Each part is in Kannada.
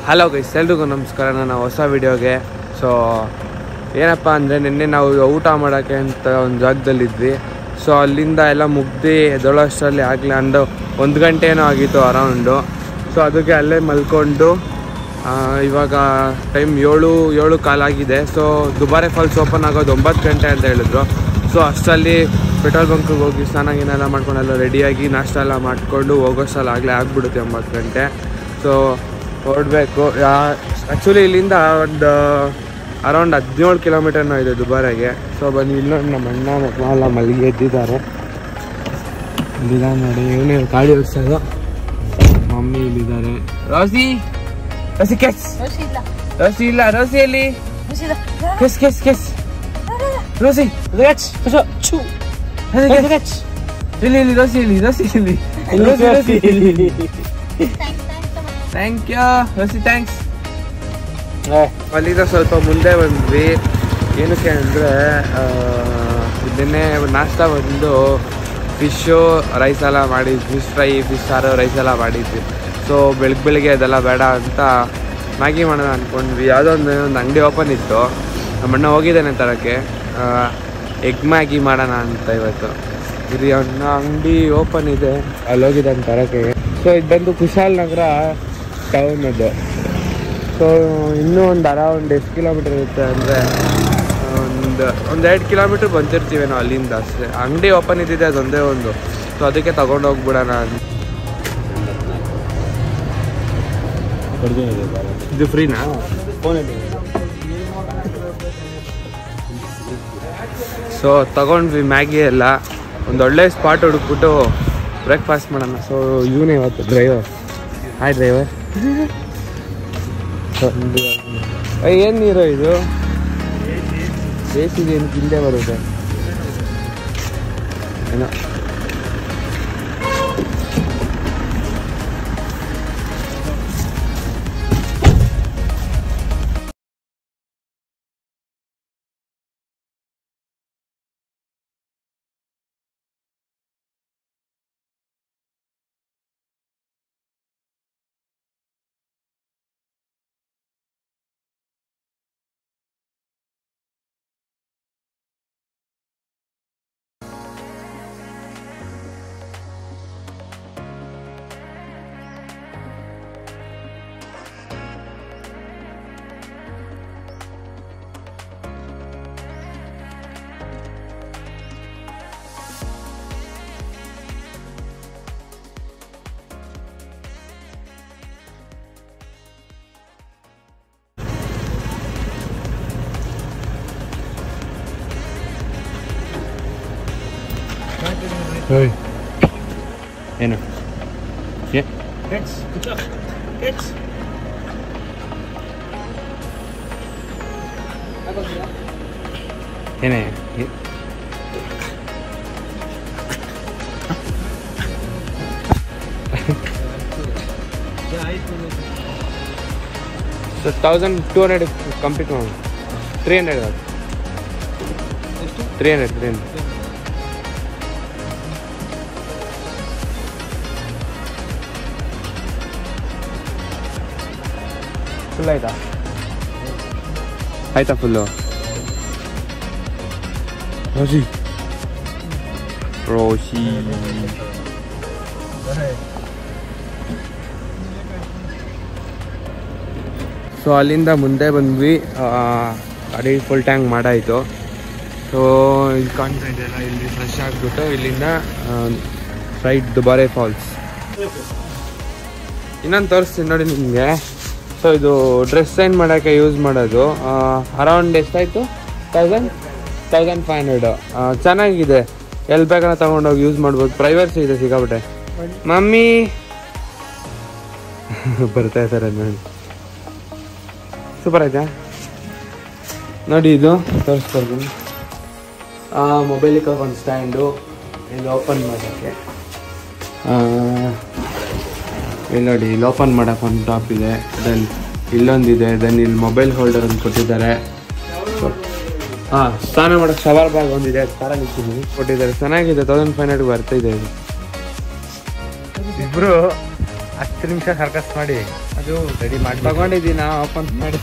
ಹಲೋ ಗೈಸ್, ಎಲ್ರಿಗೂ ನಮಸ್ಕಾರ. ನನ್ನ ಹೊಸ ವಿಡಿಯೋಗೆ. ಸೊ ಏನಪ್ಪ ಅಂದರೆ ನಿನ್ನೆ ನಾವು ಊಟ ಮಾಡೋಕ್ಕೆ ಅಂತ ಒಂದು ಜಾಗದಲ್ಲಿದ್ವಿ. ಸೊ ಅಲ್ಲಿಂದ ಎಲ್ಲ ಮುಗ್ದು ಎದ್ದೊಳೋಷ್ಟರಲ್ಲಿ ಆಗಲಿ ಅಂದು 1 ಗಂಟೆ ಏನೋ ಆಗಿತ್ತು ಅರೌಂಡು. ಸೊ ಅದಕ್ಕೆ ಅಲ್ಲೇ ಮಲ್ಕೊಂಡು ಇವಾಗ ಟೈಮ್ 7 ಕಾಲಾಗಿದೆ. ಸೊ ದುಬಾರೆ ಫಾಲ್ಸ್ ಓಪನ್ ಆಗೋದು 9 ಗಂಟೆ ಅಂತ ಹೇಳಿದ್ರು. ಸೊ ಅಷ್ಟರಲ್ಲಿ ಪೆಟ್ರೋಲ್ ಬಂಕಿಗೆ ಹೋಗಿ ಸ್ನಾನ ಗಿನೆಲ್ಲ ಮಾಡ್ಕೊಂಡು ಎಲ್ಲ ರೆಡಿಯಾಗಿ ನಾಷ್ಟ ಎಲ್ಲ ಮಾಡಿಕೊಂಡು ಹೋಗೋಷ್ಟರಲ್ಲಿ ಆಗಲೇ ಆಗಿಬಿಡುತ್ತೆ 9 ಗಂಟೆ. ಸೊ ಹೊರಡಬೇಕು. ಆ್ಯಕ್ಚುಲಿ ಇಲ್ಲಿಂದ ಒಂದು ಅರೌಂಡ್ 17 ಕಿಲೋಮೀಟರ್ನೂ ಇದೆ ದುಬಾರೆಗೆ. ಸೊ ಬನ್ನಿ, ಇಲ್ಲೊಂದು ನಮ್ಮ ಅಣ್ಣ ಮಕ್ಕಳು ಎಲ್ಲ ಮಲ್ಲಿಗೆ ಎದ್ದಿದ್ದಾರೆ. ಇಲ್ಲಿಲ್ಲ ನೋಡಿ, ಇವನೇ ಗಾಡಿ ಓಡಿಸೋದು. ಮಮ್ಮಿ ಇಲ್ಲಿದ್ದಾರೆ. ರೋಸಿ ಕೆಸ್ ರೋಸಿ ಇಲ್ಲ, ರೋಸಿಯಲ್ಲಿ ಕೆಸ್ ಕೆಸ್ ಕೆಸ್ ರೋಸಿ ಇಲ್ಲಿ ರೋಸಿ ಇಲ್ಲಿ ಥ್ಯಾಂಕ್ ಯು ರೋಸಿ, ಥ್ಯಾಂಕ್ಸ್. ಅಲ್ಲಿಂದ ಸ್ವಲ್ಪ ಮುಂದೆ ಬಂದ್ವಿ. ಏನಕ್ಕೆ ಅಂದರೆ ಇದನ್ನೇ ನಾಷ್ಟ ಬಂದು ಫಿಶ್ಶು ರೈಸ್ ಎಲ್ಲ ಮಾಡಿದ್ವಿ. ಫಿಶ್ ಫ್ರೈ, ಫಿಶ್ ಸಾರು, ರೈಸ್ ಎಲ್ಲ ಮಾಡಿದ್ವಿ. ಸೊ ಬೆಳಗ್ಗೆ ಅದೆಲ್ಲ ಬೇಡ ಅಂತ ಮ್ಯಾಗಿ ಮಾಡೋಣ ಅಂದ್ಕೊಂಡ್ವಿ. ಯಾವುದೋ ಒಂದು ಅಂಗಡಿ ಓಪನ್ ಇತ್ತು. ನಮ್ಮಣ್ಣ ಹೋಗಿದ್ದಾನೆ ತರೋಕ್ಕೆ. ಎಗ್ ಮ್ಯಾಗಿ ಮಾಡೋಣ ಅಂತ ಇವತ್ತು. ಇದು ಅಂಗಡಿ ಓಪನ್ ಇದೆ, ಅಲ್ಲಿ ಹೋಗಿದ್ದಾನೆ ತರೋಕ್ಕೆ. ಸೊ ಇದು ಬಂದು ಕುಶಾಲ್ ನಗರ ಟೌನ್ ಅದು. ಸೊ ಇನ್ನೂ ಒಂದು ಅರೌಂಡ್ ಎಷ್ಟು ಕಿಲೋಮೀಟರ್ ಇರುತ್ತೆ ಅಂದರೆ ಒಂದು 2 ಕಿಲೋಮೀಟ್ರ್ ಬಂದಿರ್ತೀವಿ ನಾವು ಅಲ್ಲಿಂದ ಅಷ್ಟೇ. ಅಂಗಡಿ ಓಪನ್ ಇದ್ದಿದೆ ಅದೊಂದೇ ಒಂದು. ಸೊ ಅದಕ್ಕೆ ತಗೊಂಡು ಹೋಗ್ಬಿಡೋಣ. ಇದು ಫ್ರೀನಾ? ಸೊ ತಗೊಂಡ್ವಿ ಮ್ಯಾಗಿ ಎಲ್ಲ. ಒಂದು ಒಳ್ಳೆ ಸ್ಪಾಟ್ ಹುಡುಕ್ಬಿಟ್ಟು ಬ್ರೇಕ್ಫಾಸ್ಟ್ ಮಾಡೋಣ. ಸೊ ಇವನೇ ಇವತ್ತು ಡ್ರೈವರ್. Hi driver. ಏನು ನೀರು ಇದು? ಬೇಸಿಗೆ ಏನು ತಿಂದೇ ಬರುತ್ತೆ ಏನೋ. ಏನು ಏನೇ ಸೊ 1200 ಕಂಪ್ಲೀಟ್ ಮಾಡಿ 300 ಫುಲ್ ಆಯ್ತಾ ಫುಲ್ಲು? ರೋಸಿ ಸೊ ಅಲ್ಲಿಂದ ಮುಂದೆ ಬಂದ್ವಿ. ಗಾಡಿ ಫುಲ್ ಟ್ಯಾಂಕ್ ಮಾಡಾಯಿತು. ಸೊ ಇಲ್ಲಿ ಕಾಣ್ತಾ ಇದೆಯಲ್ಲ, ಇಲ್ಲಿ ಫ್ರೆಶ್ ಆಗಿಬಿಟ್ಟು ಇಲ್ಲಿಂದ ರೈಟ್ ದುಬಾರೆ ಫಾಲ್ಸ್. ಇನ್ನೊಂದು ತೋರಿಸ್ತೀನಿ ನೋಡಿ ನಿಮಗೆ. ಸೊ ಇದು ಡ್ರೆಸ್ ಸೈನ್ ಮಾಡೋಕ್ಕೆ ಯೂಸ್ ಮಾಡೋದು. ಅರೌಂಡ್ ಎಷ್ಟಾಯಿತು? 1500. ಚೆನ್ನಾಗಿದೆ. ಎಲ್ಲಿ ಬೇಕಾದ್ರೆ ತೊಗೊಂಡೋಗಿ ಯೂಸ್ ಮಾಡ್ಬೋದು. ಪ್ರೈವರ್ಸಿ ಇದೆ ಸಿಕ್ಕಾಬಿಟ್ಟೆ. ಮಮ್ಮಿ ಬರ್ತಾ ಇದ್ದಾರೆ ನೋಡಿ. ಸೂಪರ್ ಆಯ್ತಾ ನೋಡಿ. ಇದು ತೋರಿಸ್ಕೊಡ್ತೀನಿ. ಮೊಬೈಲಿಗೆ ಒಂದು ಸ್ಟ್ಯಾಂಡು, ಇದು ಓಪನ್ ಮಾಡೋಕ್ಕೆ. ಇಲ್ಲಿ ನೋಡಿ, ಇಲ್ಲಿ ಓಪನ್ ಮಾಡೋಕೆ ಒಂದು ಟಾಪ್ ಇದೆ. ದೆನ್ ಇಲ್ಲೊಂದಿದೆ. ದೆನ್ ಇಲ್ಲಿ ಮೊಬೈಲ್ ಹೋಲ್ಡರ್ ಒಂದು ಕೊಟ್ಟಿದ್ದಾರೆ. ಸ್ನಾನ ಮಾಡೋಕ್ಕೆ ಶವರ್ ಬ್ಯಾಗ್ ಒಂದಿದೆ, ಕಾರಲ್ಲಿ ಇಟ್ಟಿದ್ದೀನಿ, ಕೊಟ್ಟಿದ್ದಾರೆ. ಚೆನ್ನಾಗಿದೆ. 1500 ಬರ್ತಾಯಿದೆ ಇದು. ಇಬ್ಬರು 10 ನಿಮಿಷ ಸರ್ಕಸ್ ಮಾಡಿ ಅದು ರೆಡಿ ಮಾಡಿ ತಗೊಂಡಿದ್ದೀನ ಓಪನ್ ಮಾಡಿ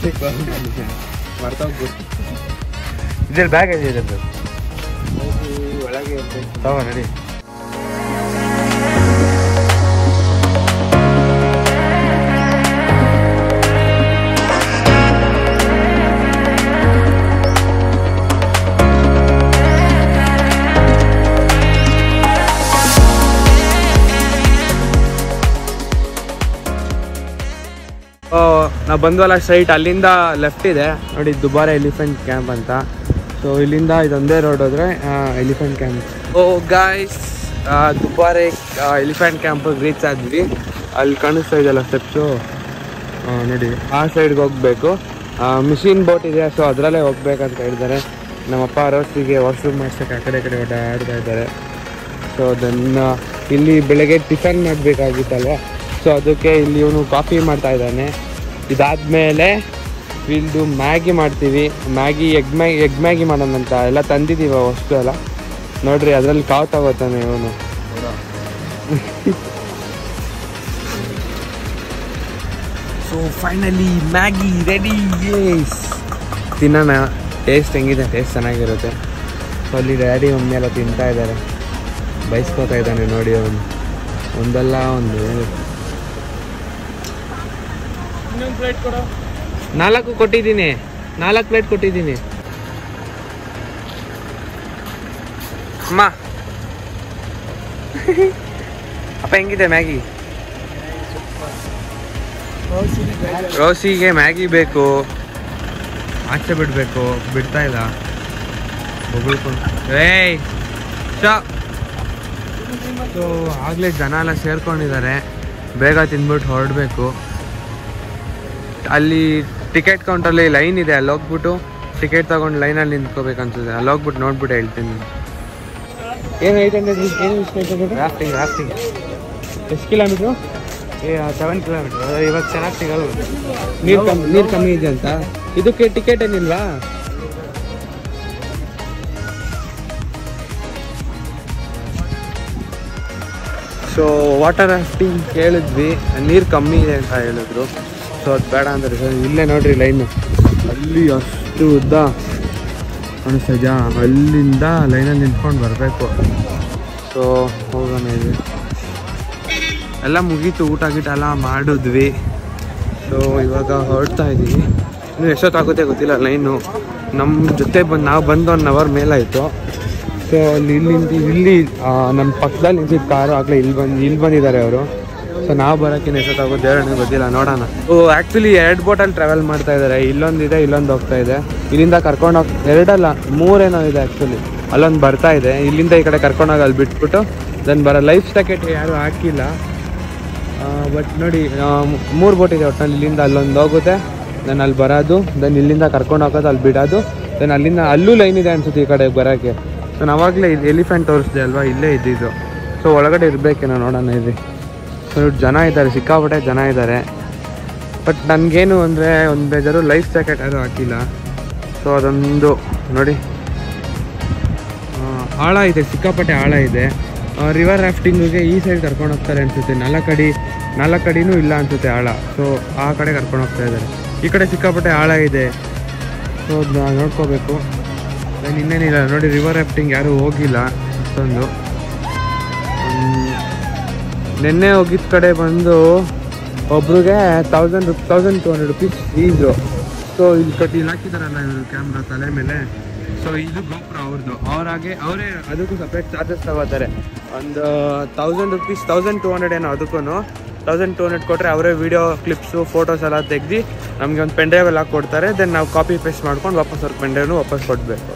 ಮರ್ತೋಗ್ಬಿಟ್ಟು ಇದ್ರಲ್ಲಿ ಬ್ಯಾಗ್ ಇದೆ ಇದ್ರದ್ದು ಒಳಗೆ ಇರ್ಬೇಕು. ತಗೋ ನಡಿ. ನಾವು ಬಂದ್ವಲ್ಲ ಸ್ಟ್ರೈಟ್ ಅಲ್ಲಿಂದ ಲೆಫ್ಟ್ ಇದೆ ನೋಡಿ, ದುಬಾರೆ ಎಲಿಫೆಂಟ್ ಕ್ಯಾಂಪ್ ಅಂತ. ಸೊ ಇಲ್ಲಿಂದ ಇದೊಂದೇ ರೋಡ್ ಹೋದ್ರೆ ಎಲಿಫೆಂಟ್ ಕ್ಯಾಂಪ್. ಓ ಗಾಯ್ಸ್, ದುಬಾರೆ ಎಲಿಫೆಂಟ್ ಕ್ಯಾಂಪಿಗೆ ರೀಚ್ ಆದ್ವಿ. ಅಲ್ಲಿ ಕಾಣಿಸ್ತಾ ಇದೆಯಲ್ಲ ಸ್ಟೆಪ್ಸು, ನೋಡಿ ಆ ಸೈಡ್ಗೆ ಹೋಗ್ಬೇಕು. ಮಿಷಿನ್ ಬೋಟ್ ಇದೆ, ಸೊ ಅದರಲ್ಲೇ ಹೋಗ್ಬೇಕಂತ ಹೇಳಿದ್ದಾರೆ. ನಮ್ಮಪ್ಪ ರೋಸ್ಟಿಗೆ ವಾಶ್ರೂಮ್ ಮಾಡ್ಸೋಕ್ಕೆ ಆ ಕಡೆ ಓಡಾಡ್ತಾ ಇದ್ದಾರೆ. ಸೊ ಅದನ್ನು ಇಲ್ಲಿ ಬೆಳಗ್ಗೆ ಟಿಫನ್ ಮಾಡಬೇಕಾಗಿತ್ತಲ್ವ, ಸೊ ಅದಕ್ಕೆ ಇಲ್ಲಿ ಇವನು ಕಾಫಿ ಮಾಡ್ತಾ ಇದ್ದಾನೆ. ಇದಾದಮೇಲೆ ಇಲ್ದು ಮ್ಯಾಗಿ ಮಾಡ್ತೀವಿ. ಎಗ್ ಮ್ಯಾಗಿ ಮಾಡೋಣಂತ ಎಲ್ಲ ತಂದಿದ್ದೀವಿ ಅಷ್ಟು ಎಲ್ಲ ನೋಡ್ರಿ. ಅದರಲ್ಲಿ ಕಾವು ತಗೋತಾನೆ ಇವನು. So finally Maggi ready. ತಿನ್ನೋಣ, ಟೇಸ್ಟ್ ಹೆಂಗಿದೆ? ಟೇಸ್ಟ್ ಚೆನ್ನಾಗಿರುತ್ತೆ. ಸೊ ಅಲ್ಲಿ ಡ್ಯಾಡಿ ಮಮ್ಮಿ ಎಲ್ಲ ತಿಂತಾ ಇದ್ದಾರೆ, ಬಯಸ್ಕೋತಾ ಇದ್ದಾನೆ ನೋಡಿ ಅವನು. ಒಂದಲ್ಲ ಒಂದು 4 ಕೊಟ್ಟಿದ್ದೀನಿ, 4 ಪ್ಲೇಟ್ ಕೊಟ್ಟಿದ್ದೀನಿ. ಅಮ್ಮ ಅಪ್ಪ ಹೆಂಗಿದೆ ಮ್ಯಾಗಿ? ರೋಸಿಗೆ ಮ್ಯಾಗಿ ಬೇಕು, ಆಚೆ ಬಿಡಬೇಕು, ಬಿಡ್ತಾ ಇಲ್ಲ. ಏಯ್ ಸೊ ಆಗಲೇ ಜನ ಎಲ್ಲ ಸೇರ್ಕೊಂಡಿದ್ದಾರೆ, ಬೇಗ ತಿಂದ್ಬಿಟ್ಟು ಹೊರಡಬೇಕು. ಅಲ್ಲಿ ಟಿಕೆಟ್ ಕೌಂಟರಲ್ಲಿ ಲೈನ್ ಇದೆ, ಅಲ್ಲಿ ಹೋಗ್ಬಿಟ್ಟು ಟಿಕೆಟ್ ತಗೊಂಡು ಲೈನಲ್ಲಿ ನಿಂತ್ಕೋಬೇಕು ಅನ್ಸುತ್ತೆ. ಅಲ್ಲಿ ಹೋಗ್ಬಿಟ್ಟು ನೋಡ್ಬಿಟ್ಟು ಹೇಳ್ತೀನಿ. ಏನು 800 ಏನು ರಾಫ್ಟಿಂಗ್ ಎಷ್ಟು ಕಿಲೋಮೀಟ್ರು? 7 ಕಿಲೋಮೀಟರ್. ಇವಾಗ ಚೆನ್ನಾಗಿ ಸಿಗಲ್ಲ, ನೀರು ಕಮ್ಮಿ ಇದೆ ಅಂತ. ಇದಕ್ಕೆ ಟಿಕೆಟ್ ಏನಿಲ್ವಾ? ಸೊ ವಾಟರ್ ರಾಫ್ಟಿಂಗ್ ಕೇಳಿದ್ವಿ, ನೀರು ಕಮ್ಮಿ ಇದೆ ಅಂತ ಹೇಳಿದ್ರು. ಸೊ ಅದು ಬೇಡ ಅಂದರೆ ಇಲ್ಲೇ ನೋಡ್ರಿ ಲೈನು, ಅಲ್ಲಿ ಅಷ್ಟು ಉದ್ದ ಅನಿಸ್ತಾ, ಅಲ್ಲಿಂದ ಲೈನಲ್ಲಿ ನಿಂತ್ಕೊಂಡು ಬರಬೇಕು. ಸೊ ಹೋಗೋಣ. ಇದೆ ಎಲ್ಲ ಮುಗೀತು, ಊಟ ಗೀಟ ಎಲ್ಲ ಮಾಡಿದ್ವಿ. ಸೊ ಇವಾಗ ಹೊರಡ್ತಾ ಇದ್ದೀವಿ. ಇನ್ನೂ ಎಷ್ಟೊತ್ತಾಗುತ್ತೆ ಗೊತ್ತಿಲ್ಲ ಲೈನು. ನಮ್ಮ ಜೊತೆ ನಾವು ಬಂದು 1 ಅವರ್ ಮೇಲಾಯಿತು. ಸೊ ಇಲ್ಲಿ ನಮ್ಮ ಪಕ್ಕದಲ್ಲಿ ನಿಂತಿದ್ದ ಕಾರು ಆಗಲೇ ಇಲ್ಲಿ ಬಂದಿದ್ದಾರೆ ಅವರು. ಸೊ ನಾವು ಬರೋಕ್ಕಿಂತ ಎಷ್ಟೊತ್ತಾಗೋದು ದೇವರನಿಗೆ ಗೊತ್ತಿಲ್ಲ, ನೋಡೋಣ. ಆ್ಯಕ್ಚುಲಿ 2 ಬೋಟಲ್ಲಿ ಟ್ರಾವೆಲ್ ಮಾಡ್ತಾ ಇದ್ದಾರೆ. ಇಲ್ಲೊಂದಿದೆ, ಇಲ್ಲೊಂದು ಹೋಗ್ತಾ ಇದೆ. ಇಲ್ಲಿಂದ ಕರ್ಕೊಂಡೋಗಿ 2 ಅಲ್ಲ 3 ಏನೋ ಇದೆ ಆ್ಯಕ್ಚುಲಿ. ಅಲ್ಲೊಂದು ಬರ್ತಾ ಇದೆ, ಇಲ್ಲಿಂದ ಈ ಕಡೆ ಕರ್ಕೊಂಡೋಗಿ ಅಲ್ಲಿ ಬಿಟ್ಬಿಟ್ಟು ದೆನ್ ಲೈಫ್ ಜಾಕೆಟ್ ಯಾರೂ ಹಾಕಿಲ್ಲ. ಬಟ್ ನೋಡಿ 3 ಬೋಟ್ ಇದೆ ಒಟ್ಟಿನಲ್ಲಿ. ಇಲ್ಲಿಂದ ಅಲ್ಲೊಂದು ಹೋಗುತ್ತೆ, ದೆನ್ ಅಲ್ಲಿ ಬರೋದು, ದೆನ್ ಇಲ್ಲಿಂದ ಕರ್ಕೊಂಡು ಹೋಗೋದು, ಅಲ್ಲಿ ಬಿಡೋದು, ದೆನ್ ಅಲ್ಲಿಂದ ಅಲ್ಲೂ ಲೈನ್ ಇದೆ ಅನ್ಸುತ್ತೆ ಈ ಕಡೆ ಬರೋಕ್ಕೆ. ಸೊ ನಾವಾಗಲೇ ಇದು ಎಲಿಫೆಂಟ್ ತೋರಿಸ್ದೆ ಅಲ್ವಾ, ಇಲ್ಲೇ ಇದ್ದಿದ್ದು. ಸೊ ಒಳಗಡೆ ಇರಬೇಕೇನೋ, ನೋಡೋಣ ಇಲ್ಲಿ. ಸೊ ಜನ ಇದ್ದಾರೆ, ಸಿಕ್ಕಾಪಟ್ಟೆ ಜನ ಇದ್ದಾರೆ. ಬಟ್ ನನಗೇನು ಅಂದರೆ ಒಂದು ಬೇಜಾರು, ಲೈಫ್ ಜಾಕೆಟ್ ಯಾರೂ ಹಾಕಿಲ್ಲ. ಸೊ ಅದೊಂದು ನೋಡಿ, ಆಳ ಇದೆ, ಸಿಕ್ಕಾಪಟ್ಟೆ ಆಳ ಇದೆ. ರಿವರ್ ರಾಫ್ಟಿಂಗಿಗೆ ಈ ಸೈಡ್ ಕರ್ಕೊಂಡು ಹೋಗ್ತಾರೆ ಅನಿಸುತ್ತೆ. 4 ಅಡಿನೂ ಇಲ್ಲ ಅನಿಸುತ್ತೆ ಆಳ. ಸೊ ಆ ಕಡೆ ಕರ್ಕೊಂಡು ಹೋಗ್ತಾ ಇದ್ದಾರೆ. ಈ ಕಡೆ ಸಿಕ್ಕಾಪಟ್ಟೆ ಆಳ ಇದೆ. ಸೊ ಅದನ್ನ ನೋಡ್ಕೋಬೇಕು. ಇನ್ನೇನಿಲ್ಲ ನೋಡಿ, ರಿವರ್ ರಾಫ್ಟಿಂಗ್ ಯಾರೂ ಹೋಗಿಲ್ಲ ಅಷ್ಟೊಂದು. ನಿನ್ನೆ ಹೋಗಿದ್ದ ಕಡೆ ಬಂದು ಒಬ್ರಿಗೆ 1200 ರೂಪೀಸ್ ಫೀಸು. ಸೊ ಇಲ್ಲಿ ಹಾಕಿದಾರಲ್ಲ ಇವರು ಕ್ಯಾಮ್ರಾ ತಲೆ ಮೇಲೆ. ಸೊ ಇದು ಗೋಪುರ ಅವ್ರದ್ದು. ಅವರೇ ಅದಕ್ಕೂ ಸಪ್ರೇಟ್ ಚಾರ್ಜಸ್ ತಗೋತಾರೆ. ಒಂದು 1000 ರೂಪೀಸ್, 1200 ಏನೋ. ಅದಕ್ಕೂ 1200 ಕೊಟ್ಟರೆ ಅವರೇ ವೀಡಿಯೋ ಕ್ಲಿಪ್ಸು ಫೋಟೋಸ್ ಎಲ್ಲ ತೆಗ್ದು ನಮಗೆ ಒಂದು ಪೆನ್ ಡ್ರೈವ್ ಎಲ್ಲ ಕೊಡ್ತಾರೆ. ದೆನ್ ನಾವು ಕಾಪಿ ಪೇಸ್ಟ್ ಮಾಡ್ಕೊಂಡು ವಾಪಸ್ ಅವ್ರ ಪೆನ್ ಡ್ರೈವ್ನು ವಾಪಸ್ ಕೊಡಬೇಕು.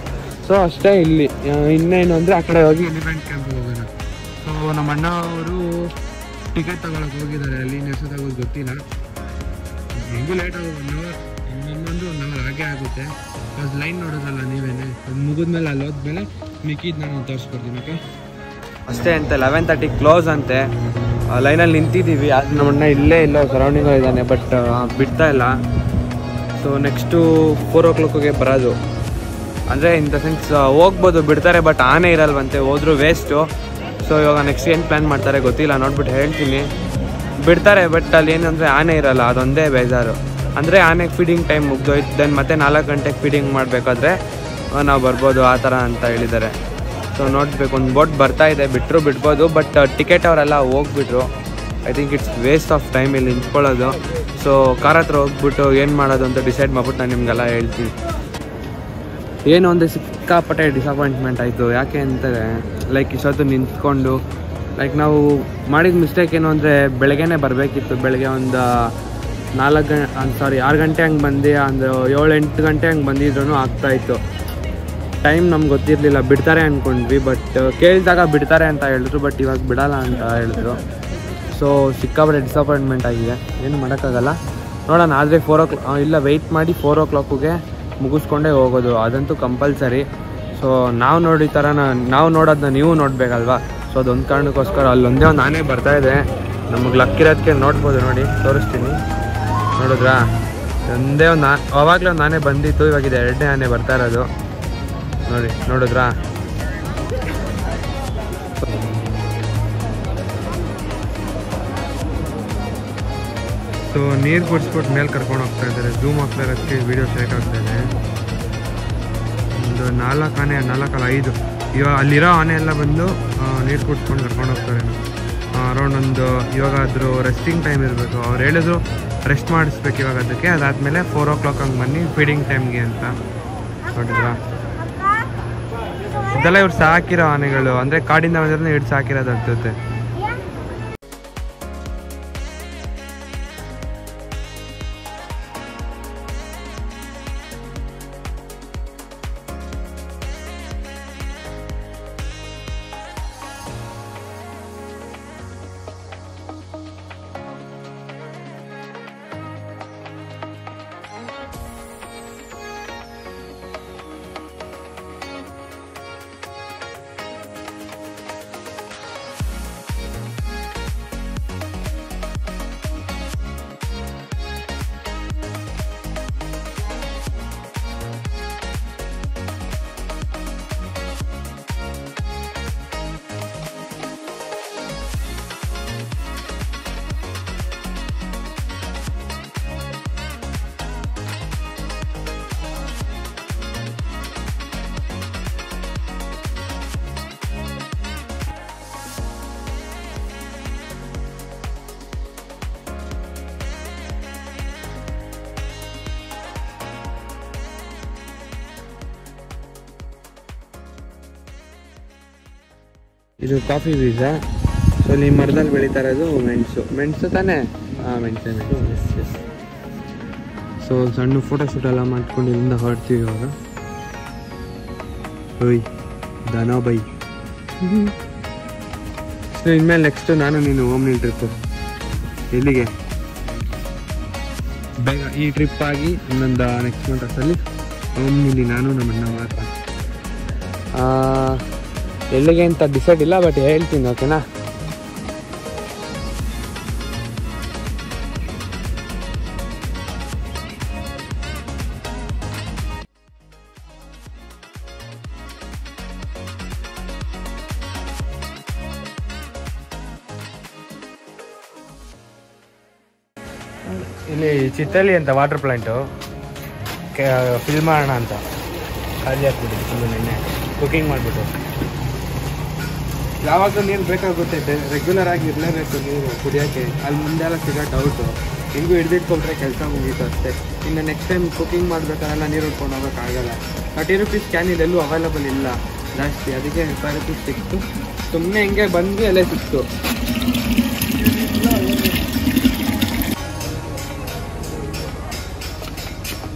ಸೊ ಅಷ್ಟೇ. ಇಲ್ಲಿ ಇನ್ನೇನು ಅಂದರೆ ಆ ಕಡೆ ಹೋಗಿ ಎಲಿಫೆಂಟ್ ಕ್ಯಾಂಪಿಗೆ ಹೋಗೋಣ. ಸೊ ನಮ್ಮ ಅಣ್ಣ ಅವರು ಟಿಕೆಟ್ ತಗೊಳಕ್ಕೆ ಹೋಗಿದ್ದಾರೆ. ಅಲ್ಲಿ ಎಷ್ಟೊತ್ತಾಗೋದು ಗೊತ್ತಿಲ್ಲ. ಹೆಂಗೂ ಲೇಟ್ ಆಗೋದು, 1 ಅವರ್, ಇನ್ನೊಂದು 1 ಅವರ್ ಹಾಗೆ ಆಗುತ್ತೆ. ಅದು ಲೈನ್ ನೋಡೋದಲ್ಲ ನೀವೇನೆ. ಅದು ಮುಗಿದ್ಮೇಲೆ ಅಲ್ಲಿ ಹೋದ್ಮೇಲೆ ಮಿಕ್ಕಿದ್ದು ನಾನು ತೋರಿಸ್ಕೊಡ್ತೀನಿ. ಓಕೆ ಅಷ್ಟೇ ಅಂತೆ. 11:30 ಕ್ಲೋಸ್ ಅಂತೆ. ಲೈನಲ್ಲಿ ನಿಂತಿದ್ದೀವಿ. ಅದು ನಮ್ಮಣ್ಣ ಇಲ್ಲೇ ಸರೌಂಡಿಂಗು ಇದ್ದಾನೆ, ಬಟ್ ಬಿಡ್ತಾ ಇಲ್ಲ. ಸೊ ನೆಕ್ಸ್ಟು 4 o'clockಗೆ ಬರೋದು. ಅಂದರೆ ಇನ್ ದ ಸೆನ್ಸ್ ಹೋಗ್ಬೋದು, ಬಿಡ್ತಾರೆ, ಬಟ್ ಆನೆ ಇರಲ್ವಂತೆ, ಹೋದ್ರೂ ವೇಸ್ಟು. ಸೊ ಇವಾಗ ನೆಕ್ಸ್ಟ್ ಏನು ಪ್ಲ್ಯಾನ್ ಮಾಡ್ತಾರೆ ಗೊತ್ತಿಲ್ಲ, ನೋಡ್ಬಿಟ್ಟು ಹೇಳ್ತೀನಿ. ಬಿಡ್ತಾರೆ, ಬಟ್ ಅಲ್ಲಿ ಏನಂದರೆ ಆನೆ ಇರಲ್ಲ, ಅದೊಂದೇ ಬೇಜಾರು. ಅಂದರೆ ಆನೆಗೆ ಫೀಡಿಂಗ್ ಟೈಮ್ ಮುಗ್ದೋಯ್ತು, ದೆನ್ ಮತ್ತೆ 4 ಗಂಟೆಗೆ ಫೀಡಿಂಗ್ ಮಾಡಬೇಕಾದ್ರೆ ನಾವು ಬರ್ಬೋದು ಆ ಥರ ಅಂತ ಹೇಳಿದ್ದಾರೆ. ಸೊ ನೋಡಬೇಕು, ಒಂದು ಬೋಟ್ ಬರ್ತಾ ಇದೆ, ಬಿಟ್ಟರು ಬಿಡ್ಬೋದು, ಬಟ್ ಟಿಕೆಟ್ ಅವರೆಲ್ಲ ಹೋಗ್ಬಿಟ್ರು. I think it's waste of time ಇಲ್ಲಿ ನಿಂತ್ಕೊಳ್ಳೋದು. ಸೊ ಕಾರ್ ಹತ್ರ ಹೋಗ್ಬಿಟ್ಟು ಏನು ಮಾಡೋದು ಅಂತ ಡಿಸೈಡ್ ಮಾಡ್ಬಿಟ್ಟು ನಾನು ನಿಮಗೆಲ್ಲ ಹೇಳ್ತೀನಿ. ಏನು ಅಂದರೆ ಸಿಕ್ಕಾಪಟ್ಟೆ ಡಿಸಪಾಯಿಂಟ್ಮೆಂಟ್ ಆಯಿತು. ಯಾಕೆ ಅಂತಂದರೆ ಲೈಕ್ ಇಷ್ಟೊತ್ತು ನಿಂತ್ಕೊಂಡು ಲೈಕ್ ನಾವು ಮಾಡಿದ ಮಿಸ್ಟೇಕ್ ಏನು ಅಂದರೆ ಬೆಳಗ್ಗೆನೇ ಬರಬೇಕಿತ್ತು. ಬೆಳಗ್ಗೆ ಒಂದು 6 ಗಂಟೆ ಹಂಗೆ ಬಂದು ಅಂದರೆ 7-8 ಗಂಟೆ ಹಂಗೆ ಬಂದಿದ್ರೂ ಆಗ್ತಾಯಿತ್ತು. ಟೈಮ್ ನಮ್ಗೆ ಗೊತ್ತಿರಲಿಲ್ಲ, ಬಿಡ್ತಾರೆ ಅಂದ್ಕೊಂಡ್ವಿ. ಬಟ್ ಕೇಳಿದಾಗ ಬಿಡ್ತಾರೆ ಅಂತ ಹೇಳಿದ್ರು, ಬಟ್ ಇವಾಗ ಬಿಡಲ್ಲ ಅಂತ ಹೇಳಿದ್ರು. ಸೊ ಸಿಕ್ಕಾಪಟ್ಟೆ ಡಿಸಪಾಯಿಂಟ್ಮೆಂಟ್ ಆಗಿದೆ, ಏನು ಮಾಡೋಕ್ಕಾಗಲ್ಲ. ನೋಡೋಣ, ಆದರೆ 4 o'clock ಇಲ್ಲ, ವೆಯ್ಟ್ ಮಾಡಿ 4 o'clockಗೆ ಮುಗಿಸ್ಕೊಂಡೇ ಹೋಗೋದು, ಅದಂತೂ ಕಂಪಲ್ಸರಿ. ಸೊ ನಾವು ನೋಡೋದನ್ನ ನೀವು ನೋಡಬೇಕಲ್ವಾ. ಸೊ ಅದೊಂದು ಕಾರಣಕ್ಕೋಸ್ಕರ ಅಲ್ಲೊಂದೇ ಒಂದು ಆನೆ ಬರ್ತಾಯಿದೆ. ನಮಗೆ ಲಕ್ಕಿರೋದಕ್ಕೆ ನೋಡ್ಬೋದು, ನೋಡಿ ತೋರಿಸ್ತೀನಿ. ನೋಡಿದ್ರಾ, ಒಂದೇ ಒಂದು ಅವಾಗಲೇ ಒಂದು ಆನೆ ಬಂದಿತ್ತು, ಇವಾಗಿದೆ 2ನೇ ಆನೆ ಬರ್ತಾ ಇರೋದು. ನೋಡಿದ್ರಾ. ಸೊ ನೀರು ಕುಡಿಸ್ಬಿಟ್ಟು ಮೇಲೆ ಕರ್ಕೊಂಡು ಹೋಗ್ತಾ ಇದ್ದಾರೆ. ಝೂಮ್ ಆಗ್ತಾ ಇರೋದಕ್ಕೆ ವೀಡಿಯೋ ಶೇಕ್ ಆಗ್ತಾಯಿದೆ. ಒಂದು 4 ಆನೆ, 4 ಅಲ್ಲ 5 ಇವಾಗ ಅಲ್ಲಿರೋ ಆನೆ ಎಲ್ಲ ಬಂದು ನೀರು ಕುಡಿಸ್ಕೊಂಡು ಕರ್ಕೊಂಡು ಹೋಗ್ತಾರೆ. ಅರೌಂಡ್ ಒಂದು ಇವಾಗ ಅದ್ರ ರೆಸ್ಟಿಂಗ್ ಟೈಮ್ ಇರಬೇಕು. ಅವ್ರು ಹೇಳಿದ್ರು ರೆಸ್ಟ್ ಮಾಡಿಸ್ಬೇಕು ಇವಾಗ ಅದಕ್ಕೆ. ಅದಾದಮೇಲೆ 4 o'clock ಹಂಗೆ ಬನ್ನಿ ಫೀಡಿಂಗ್ ಟೈಮ್ಗೆ ಅಂತ. ನೋಡಿದ್ರಾ, ಇದೆಲ್ಲ ಇವ್ರು ಸಾಕಿರೋ ಆನೆಗಳು, ಅಂದರೆ ಕಾಡಿಂದ ಬಂದ್ರೆ ಹಿಡ್ದು ಸಾಕಿರೋದು ಅನ್ಸುತ್ತೆ. ಇದು ಕಾಫಿ ಬೀಜ. ಸೊ ಈ ಮರದಲ್ಲಿ ಬೆಳೀತಾ ಇರೋದು ಮೆಣಸು ತಾನೇ? ಮೆಣಸು. ಸೊ ಸಣ್ಣ ಫೋಟೋ ಶೂಟ್ ಎಲ್ಲ ಮಾಡ್ಕೊಂಡು ಇಲ್ಲಿಂದ ಹೊರಡ್ತೀವಿ ಇವಾಗ. ಓಯ್ ದನ ಬೈ. ಸೊ ಇನ್ಮೇಲೆ ನೆಕ್ಸ್ಟ್ ನಾನು ನೀನು ಓಮ್ನಿ ಟ್ರಿಪ್ಪು. ಎಲ್ಲಿಗೆ? ಬೇಗ ಈ ಟ್ರಿಪ್ ಆಗಿ ಇನ್ನೊಂದು ನೆಕ್ಸ್ಟ್ ಮಂತ್ ಅಷ್ಟರಲ್ಲಿ ಓಮ್ನಿಲಿ ನಾನು ನಮ್ಮಣ್ಣ ಮಾತ್ರ. ಎಲ್ಲಿಗೆ ಅಂತ ಡಿಸೈಡ್ ಇಲ್ಲ, ಬಟ್ ಹೇಳ್ತೀನಿ, ಓಕೆನಾ? ಇಲ್ಲಿ ಚಿತ್ತಲ್ಲಿ ಅಂತ ವಾಟರ್ ಪ್ಲಾಂಟು ಫಿಲ್ ಮಾಡೋಣ ಅಂತ ಖಾಲಿ ಹಾಕ್ಬಿಟ್ಟು ಫುಲ್ಲು ನಿನ್ನೆ ಕುಕಿಂಗ್ ಮಾಡಿಬಿಟ್ಟು. ಯಾವಾಗ ನೀರು ಬೇಕಾಗುತ್ತೆ, ರೆಗ್ಯುಲರ್ ಆಗಿ ಇರಲೇಬೇಕು ನೀರು ಕುಡಿಯೋಕ್ಕೆ. ಅಲ್ಲಿ ಮುಂದೆಲ್ಲ ಸಿಗೋ ಡೌಟು, ಹಿಂಗೂ ಹಿಡಿದಿಟ್ಕೊಂಡ್ರೆ ಕೆಲಸ ಮುಗೀತು ಅಷ್ಟೇ. ಇನ್ನು ನೆಕ್ಸ್ಟ್ ಟೈಮ್ ಕುಕಿಂಗ್ ಮಾಡಬೇಕಾರೆಲ್ಲ ನೀರು ಹಿಡ್ಕೊಂಡು ಹೋಗೋಕ್ಕಾಗಲ್ಲ. 30 rupees ಕ್ಯಾನ್ ಇದೆಲ್ಲೂ ಅವೈಲಬಲ್ ಇಲ್ಲ ಜಾಸ್ತಿ, ಅದಕ್ಕೆ 5 rupees ಸಿಕ್ತು. ಸುಮ್ಮನೆ ಹಿಂಗೆ ಬಂದು ಅಲ್ಲೇ ಸಿಕ್ತು.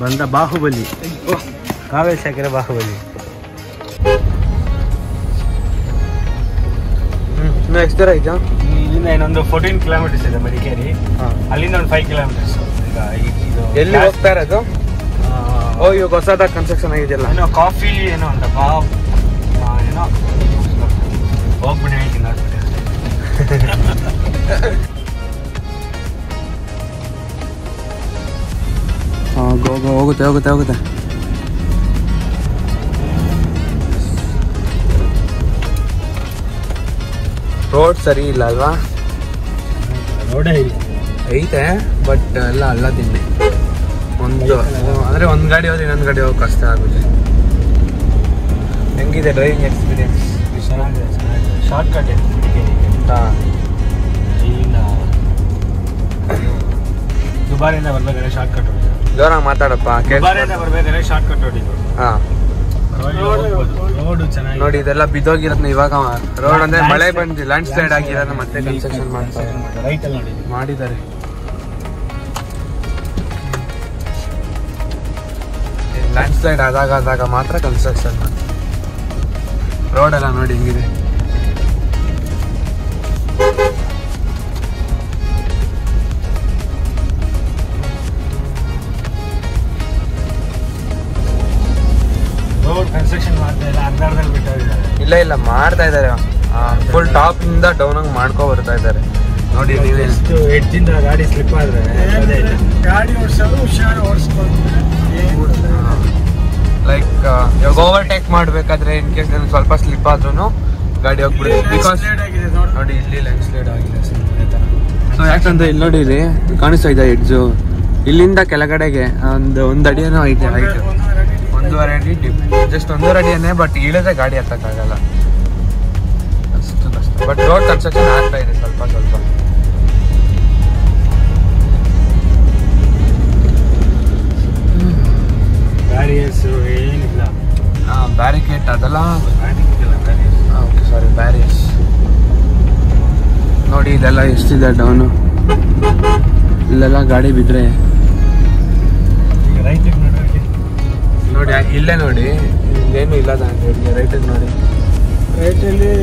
ಬಂದ ಬಾಹುಬಲಿ, ಕಾವೇರಿ ಸಾಕಿರೋ ಬಾಹುಬಲಿ. ನೆಕ್ಸ್ಟ್ ದರ ಇದೆಯಾ? ಇಲ್ಲಿಂದ ಇನ್ನೊಂದು 14 kilometers ಇದೆ ಮಡಿಕೇರಿ. ಅಲ್ಲಿಂದ ಒಂದು 5 kilometers. ಈಗ ಎಲ್ಲಿ ಹೋಗ್ತಾ ಇರೋದು? ಇವಾಗ ಹೊಸದಾಗಿ ಕನ್ಸ್ಟ್ರಕ್ಷನ್ ಆಗಿದೆಯಲ್ಲ, ಏನೋ ಕಾಫಿ ಏನೋ ಅಂತ ಏನೋ ಹೋಗ್ಬಿಡಿ ಹೇಳ್ತೀನಿ ಹೋಗುತ್ತೆ. ರೋಡ್ ಸರಿ ಇಲ್ಲ ಅಲ್ವಾ? ರೋಡೇ ಇಲ್ಲ. ಐತೆ ಬಟ್ ಎಲ್ಲ ಹಳ್ಳ ತಿಂಡಿ. ಅಂದರೆ ಒಂದು ಗಾಡಿ ಹೋದ್ರೆ ಇನ್ನೊಂದು ಗಾಡಿ ಹೋಗಿ ಕಷ್ಟ ಆಗುತ್ತೆ. ಹೆಂಗಿದೆ ಡ್ರೈವಿಂಗ್ ಎಕ್ಸ್ಪೀರಿಯನ್ಸ್? ಚೆನ್ನಾಗಿದೆ. ಶಾರ್ಟ್ ಕಟ್ ಹಾಂ. ಇಲ್ಲ ದುಬಾರಿಯಿಂದ ಬರ್ಬೇಕಾದ್ರೆ ಶಾರ್ಟ್ ಕಟ್ ಹೊಡಿದ್ರು. ಜೋರಾಗಿ ಮಾತಾಡಪ್ಪ. ದುಬಾರಿಯಿಂದ ಬರ್ಬೇಕಾದ್ರೆ ಶಾರ್ಟ್ ಕಟ್ ಹೊಡಿದ್ರು. ಹಾಂ ರೋಡು ಚೆನ್ನಾಗಿ ನೋಡಿ, ಇದೆಲ್ಲ ಬಿದ್ದೋಗಿರೋದನ್ನ ಇವಾಗ ರೋಡ್ ಅಂದ್ರೆ ಮಳೆ ಬಂದು ಲ್ಯಾಂಡ್ ಸ್ಲೈಡ್ ಆಗಿರೋದನ್ನ ಮತ್ತೆ ಕನ್ಸ್ಟ್ರಕ್ಷನ್ ಮಾಡ್ತಾರೆ. ರೈಟ್ ಅಲ್ಲಿ ನೋಡಿ ಮಾಡಿದ್ದಾರೆ. ಲ್ಯಾಂಡ್ ಸ್ಲೈಡ್ ಆದಾಗ ಮಾತ್ರ ಕನ್ಸ್ಟ್ರಕ್ಷನ್ ಮಾಡ್ತಾರೆ. ರೋಡ್ ಎಲ್ಲ ನೋಡಿ ಹೆಂಗಿದೆ. ರೋಡ್ ಕನ್ಸ್ಟ್ರಕ್ಷನ್ ಮಾಡ್ತಾ ಇಲ್ಲ, ಅರ್ಧದಲ್ಲಿ ಬಿಟ್ಟಿದ್ದಾರೆ. ಇಲ್ಲ ಮಾಡ್ತಾ ಇದ್ದಾರೆ. ಫುಲ್ ಟಾಪ್ ಇಂದ ಡೌನ್ ಆಗಿ ಮಾಡ್ಕೊ ಬರ್ತಾ ಇದ್ದಾರೆ. ನೋಡಿ ನೀವೇ ಎಷ್ಟು ಎಡ್ಜಿಂದ ಗಾಡಿ ಸ್ಲಿಪ್ ಆದ್ರೆ ಗಾಡಿ ಓಡಿಸೋದು ಹುಷಾರು ಓಡಿಸ್ಕೊಂಡು ಲೈಕ್ ಇವಾಗ ಓವರ್ಟೇಕ್ ಮಾಡ್ಬೇಕಾದ್ರೆ ಇನ್ ಕೇಸ್ ಸ್ವಲ್ಪ ಸ್ಲಿಪ್ ಆದ್ರೂ ಗಾಡಿ ಹೋಗ್ಬಿಡುತ್ತೆ. ಬಿಕಾಸ್ ನೋಡಿ ಇಲ್ಲಿ ಲ್ಯಾಂಡ್ ಸ್ಲೈಡ್ ಆಗಿದೆ. ಸೊ ಯಾಕಂದ್ರೆ ಇಲ್ಲಿ ನೋಡಿ, ಇಲ್ಲಿ ಕಾಣಿಸ್ತಾ ಇದೆ ಎಡ್ಜು. ಇಲ್ಲಿಂದ ಕೆಳಗಡೆಗೆ ಒಂದು ಅಡಿಯೇನೋ ಐತೆ ಹೈಟ್, 1.5 ಅಡಿ ಡಿಪ್, ಜಸ್ಟ್ 1.5 ಅಡಿಯೇ. ಬಟ್ ಇಳಿದ್ರೆ ಗಾಡಿ ಹತ್ತಕ್ಕಾಗಲ್ಲ, ಅಷ್ಟು ಕಷ್ಟ. ಬಟ್ ರೋಡ್ ಕನ್ಸ್ಟ್ರಕ್ಷನ್ ಆಗ್ತಾ ಇದೆ ಸ್ವಲ್ಪ. ಬ್ಯಾರಿಯರ್ಸ್ ಏನಿಲ್ಲ. ಬ್ಯಾರಿಕೇಡ್ ಅದೆಲ್ಲ ಬ್ಯಾರಿಯರ್ಸ್. Okay sorry, barriers. ನೋಡಿ ಇದೆಲ್ಲ ಎಷ್ಟಿದೆ ಡೌನು. ಇಲ್ಲೆಲ್ಲ ಗಾಡಿ ಬಿದ್ದರೆ ರೈಟಿಗೆ ನೋಡಿ, ಇಲ್ಲೇ ನೋಡಿ, ಇಲ್ಲೇನು ಇಲ್ಲ ರೈಟಿಗೆ ನೋಡಿ. ರೈಟಲ್ಲಿ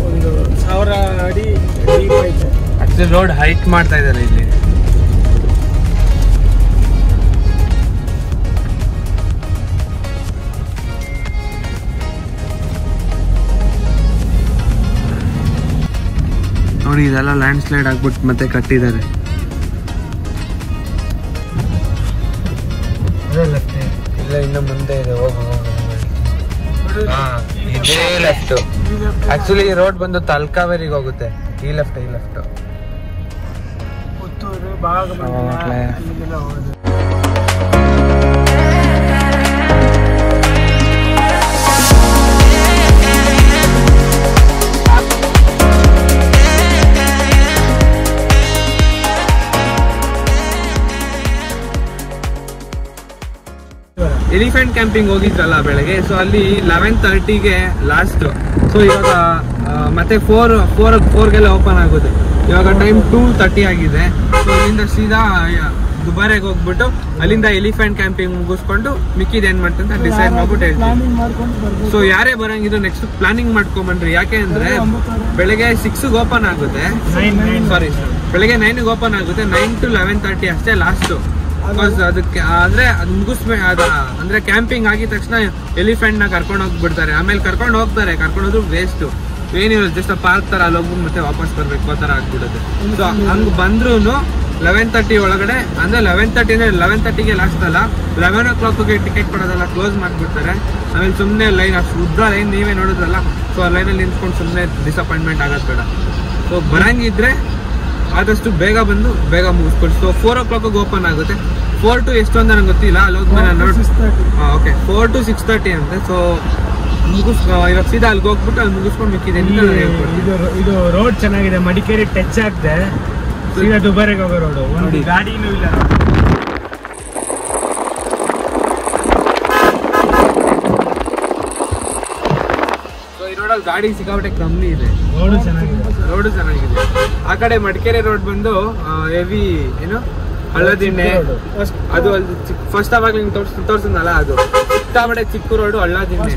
1,000 ಅಡಿ ಡೀಪ್ ಐತೆ. ಆಕ್ಚುಲಿ ರೋಡ್ ಹೈಟ್ ಮಾಡ್ತಾ ಇದ್ದಾರೆ ಇಲ್ಲಿ. ನೋಡಿ ಇದೆಲ್ಲ ಲ್ಯಾಂಡ್ ಸ್ಲೈಡ್ ಆಗ್ಬಿಟ್ಟು ಮತ್ತೆ ಕಟ್ಟಿದ್ದಾರೆ. ಇಲ್ಲ ಇನ್ನು ಮುಂದೆ ಇದೆ, ಹೋಗು. ಇದೇ ಲೆಫ್ಟ್. ಆಕ್ಚುಲಿ ರೋಡ್ ಬಂದು ತಲಕಾವೇರಿಗೆ ಹೋಗುತ್ತೆ. ಈ ಲೆಫ್ಟ್ ಪುತ್ತೂರು ಭಾಗಮಂಡಲ ಅಲ್ಲಿಗೆಲ್ಲ ಹೋಗೋದು. ಎಲಿಫೆಂಟ್ ಕ್ಯಾಂಪಿಂಗ್ ಹೋಗಿದ್ರಲ್ಲ ಬೆಳಗ್ಗೆ. ಸೊ ಅಲ್ಲಿ 11:30ಗೆ ಲಾಸ್ಟ್. ಸೊ ಇವಾಗ ಮತ್ತೆ 4ಗೆಲ್ಲ ಓಪನ್ ಆಗುತ್ತೆ. ಇವಾಗ ಟೈಮ್ 2:30 ಆಗಿದೆ. ಸೊ ಅಲ್ಲಿಂದ ಸೀದಾ ದುಬಾರೆಗೆ ಹೋಗ್ಬಿಟ್ಟು ಅಲ್ಲಿಂದ ಎಲಿಫೆಂಟ್ ಕ್ಯಾಂಪಿಂಗ್ ಮುಗಿಸ್ಕೊಂಡು ಮಿಕ್ಕಿದ್ ಏನ್ ಮಾಡ್ತಂತ ಡಿಸೈಡ್ ಮಾಡ್ಬಿಟ್ಟು ಹೇಳ್ತೀವಿ. ಸೊ ಯಾರೇ ಬರಂಗಿದ್ರು ನೆಕ್ಸ್ಟ್ ಪ್ಲಾನಿಂಗ್ ಮಾಡ್ಕೊಂಬನ್ರಿ. ಯಾಕೆ ಅಂದ್ರೆ ಬೆಳಗ್ಗೆ 6ಗೆ ಓಪನ್ ಆಗುತ್ತೆ. ಸಾರಿ, ಬೆಳಗ್ಗೆ 9ಗೆ ಓಪನ್ ಆಗುತ್ತೆ. 9 to 11:30 ಅಷ್ಟೇ ಲಾಸ್ಟ್. ಬಿಕಾಸ್ ಅದಕ್ಕೆ ಅಂದ್ರೆ ಅದು ಅಂದ್ರೆ ಕ್ಯಾಂಪಿಂಗ್ ಆಗಿದ ತಕ್ಷಣ ಎಲಿಫೆಂಟ್ ನ ಕರ್ಕೊಂಡು ಹೋಗ್ಬಿಡ್ತಾರೆ. ಆಮೇಲೆ ಕರ್ಕೊಂಡು ಹೋದ್ರು ವೇಸ್ಟ್ ಏನಿಲ್ಲ, ಜಸ್ಟ್ ಪಾರ್ಕ್ ತರ ಅಲ್ಲಿ ಹೋಗ್ಬಿಟ್ಟು ಮತ್ತೆ ವಾಪಸ್ ಬರ್ಬೇಕು ಆ ತರ ಆಗ್ಬಿಡುತ್ತೆ. ಸೊ ಹಂಗ್ ಬಂದ್ರು 11:30 ಒಳಗಡೆ, ಅಂದ್ರೆ 11:30ಗೆ ಲಾಸ್ಟ್ ಅಲ್ಲ, 11 o'clockಗೆ ಟಿಕೆಟ್ ಕೊಡೋದೆಲ್ಲ ಕ್ಲೋಸ್ ಮಾಡ್ಬಿಡ್ತಾರೆ. ಆಮೇಲೆ ಸುಮ್ಮನೆ ಲೈನ್, ಅಷ್ಟು ಉದ್ದ ಲೈನ್ ನೀವೇ ನೋಡಿದ್ರಲ್ಲ. ಸೊ ಆ ಲೈನಲ್ಲಿ ನಿಂತ್ಕೊಂಡು ಸುಮ್ಮನೆ ಡಿಸಪಾಯಿಂಟ್ಮೆಂಟ್ ಆಗೋದು ಬೇಡ. ಸೊ ಬರಂಗಿದ್ರೆ ಆದಷ್ಟು ಬೇಗ ಬಂದು ಬೇಗ ಮುಗಿಸ್ಕೊಡಿ. ಸೊ 4 o'clockಗೆ ಓಪನ್ ಆಗುತ್ತೆ. 4 to ಎಷ್ಟು ಅಂತ ನಂಗೆ ಗೊತ್ತಿಲ್ಲ, ಅಲ್ಲಿ ಹೋದ್ಮೇಲೆ ನೋಡಿ. ಓಕೆ, 4 to 6:30 ಅಂತೆ. ಸೊ ಇವಾಗ ಸೀದಾ ಅಲ್ಲಿಗೆ ಹೋಗ್ಬಿಟ್ಟು ಅಲ್ಲಿ ಮುಗಿಸ್ಕೊಂಡು ಮಿಕ್ಕಿದೆ. ಇದು ರೋಡ್ ಚೆನ್ನಾಗಿದೆ, ಮಡಿಕೇರಿ ಟಚ್ ಆಗ್ತದೆ. ಸೀದಾ ದುಬಾರೆಗೆ ಹೋಗೋ ರೋಡು, ಒಂದು ಗಾಡಿನೂ ಇಲ್ಲ. ಗಾಡಿ ಸಿಕ್ಕಾಪಟ್ಟೆ ಕಮ್ಮಿ ಇದೆ. ರೋಡು ಚೆನ್ನಾಗಿದೆ. ಆ ಕಡೆ ಮಡಿಕೇರಿ ರೋಡ್ ಬಂದು ಹೆವಿ ಏನು ಹಳ್ಳದಿಣ್ಣೆ, ಅದು ಅಲ್ಲಿ ಫಸ್ಟ್ ಅವಾಗ ತೋರ್ಸಿದ್ನಲ್ಲ, ಅದು ಸಿಕ್ಕಾಪಟ್ಟೆ ಚಿಕ್ಕ ರೋಡು ಹಳ್ಳದಿಣ್ಣೆ.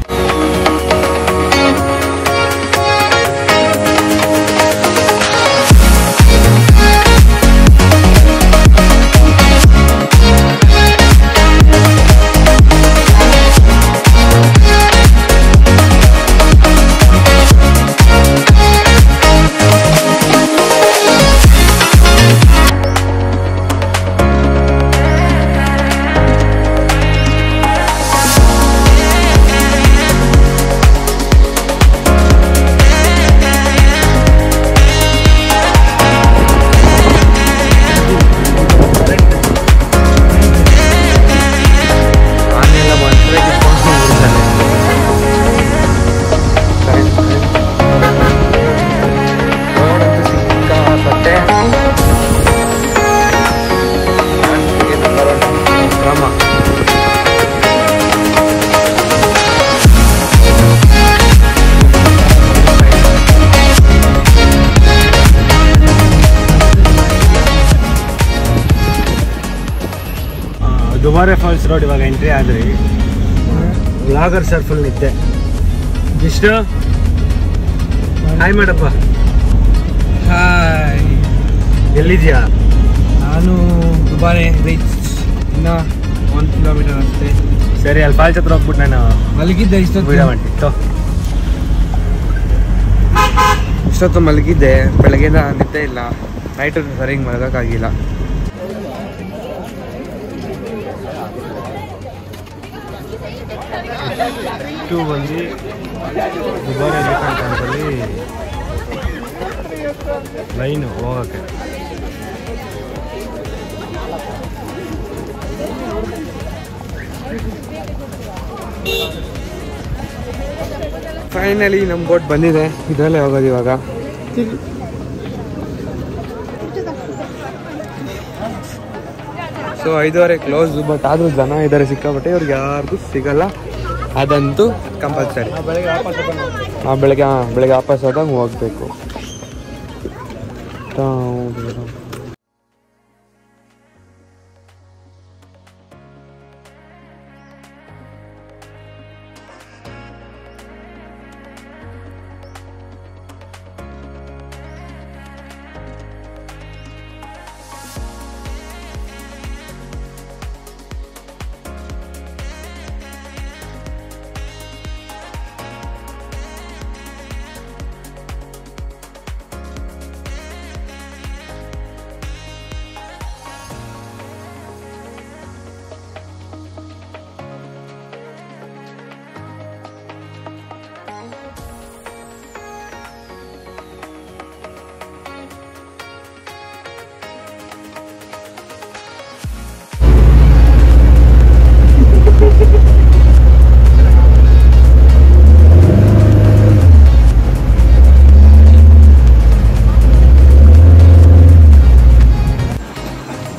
ದುಬಾರೆ ಫಾಲ್ಸ್ ರೋಡ್ ಇವಾಗ ಎಂಟ್ರಿ ಆದ್ರಿ. ಲಾಗರ್ ಸರ್ ಫುಲ್ ನಿದ್ದೆ. ಇಷ್ಟು ಹಾಯ್ ಮಾಡಪ್ಪ. ಹಾಯ್, ಎಲ್ಲಿದ್ಯಾ? ನಾನು ದುಬಾರೆ ರೀಚ್, ಇನ್ನು 1 ಕಿಲೋಮೀಟರ್ ಅಷ್ಟೇ. ಸರಿ, ಅಲ್ಲಿ ಫಾಲ್ಸ್ ಹತ್ರ ಹೋಗ್ಬಿಟ್ಟು ನಾನು ಮಲಗಿದ್ದೆ ಇಷ್ಟೊತ್ತು. ಇಷ್ಟೊತ್ತು ಮಲಗಿದ್ದೆ, ಬೆಳಗ್ಗೆಯಿಂದ ನಿದ್ದೆ ಇಲ್ಲ. ನೈಟು ಸರಿಯಾಗಿ ಮಲಗೋಕ್ಕಾಗಿಲ್ಲ. ಇಷ್ಟು ಬಂದು ದುಬಾರೆ ಟೆಂಪಲ್ಲಿ ಲೈನು ಹೋಗೋಕ್ಕೆ. ಫೈನಲಿ ನಮ್ಮ ಬೋಟ್ ಬಂದಿದೆ, ಇದರಲ್ಲೇ ಹೋಗೋದು ಇವಾಗ. ಸೊ 5:30 ಕ್ಲೋಸು, ಬಟ್ ಆದರೂ ಜನ ಇದ್ದಾರೆ ಸಿಕ್ಕಾಪಟ್ಟೆ. ಇವ್ರಿಗೆ ಯಾರಿಗೂ ಸಿಗಲ್ಲ, ಅದಂತೂ ಕಂಪಲ್ಸರಿ. ಬೆಳಗ್ಗೆ ವಾಪಸ್ ಹೋದಾಗ ಹೋಗ್ಬೇಕು.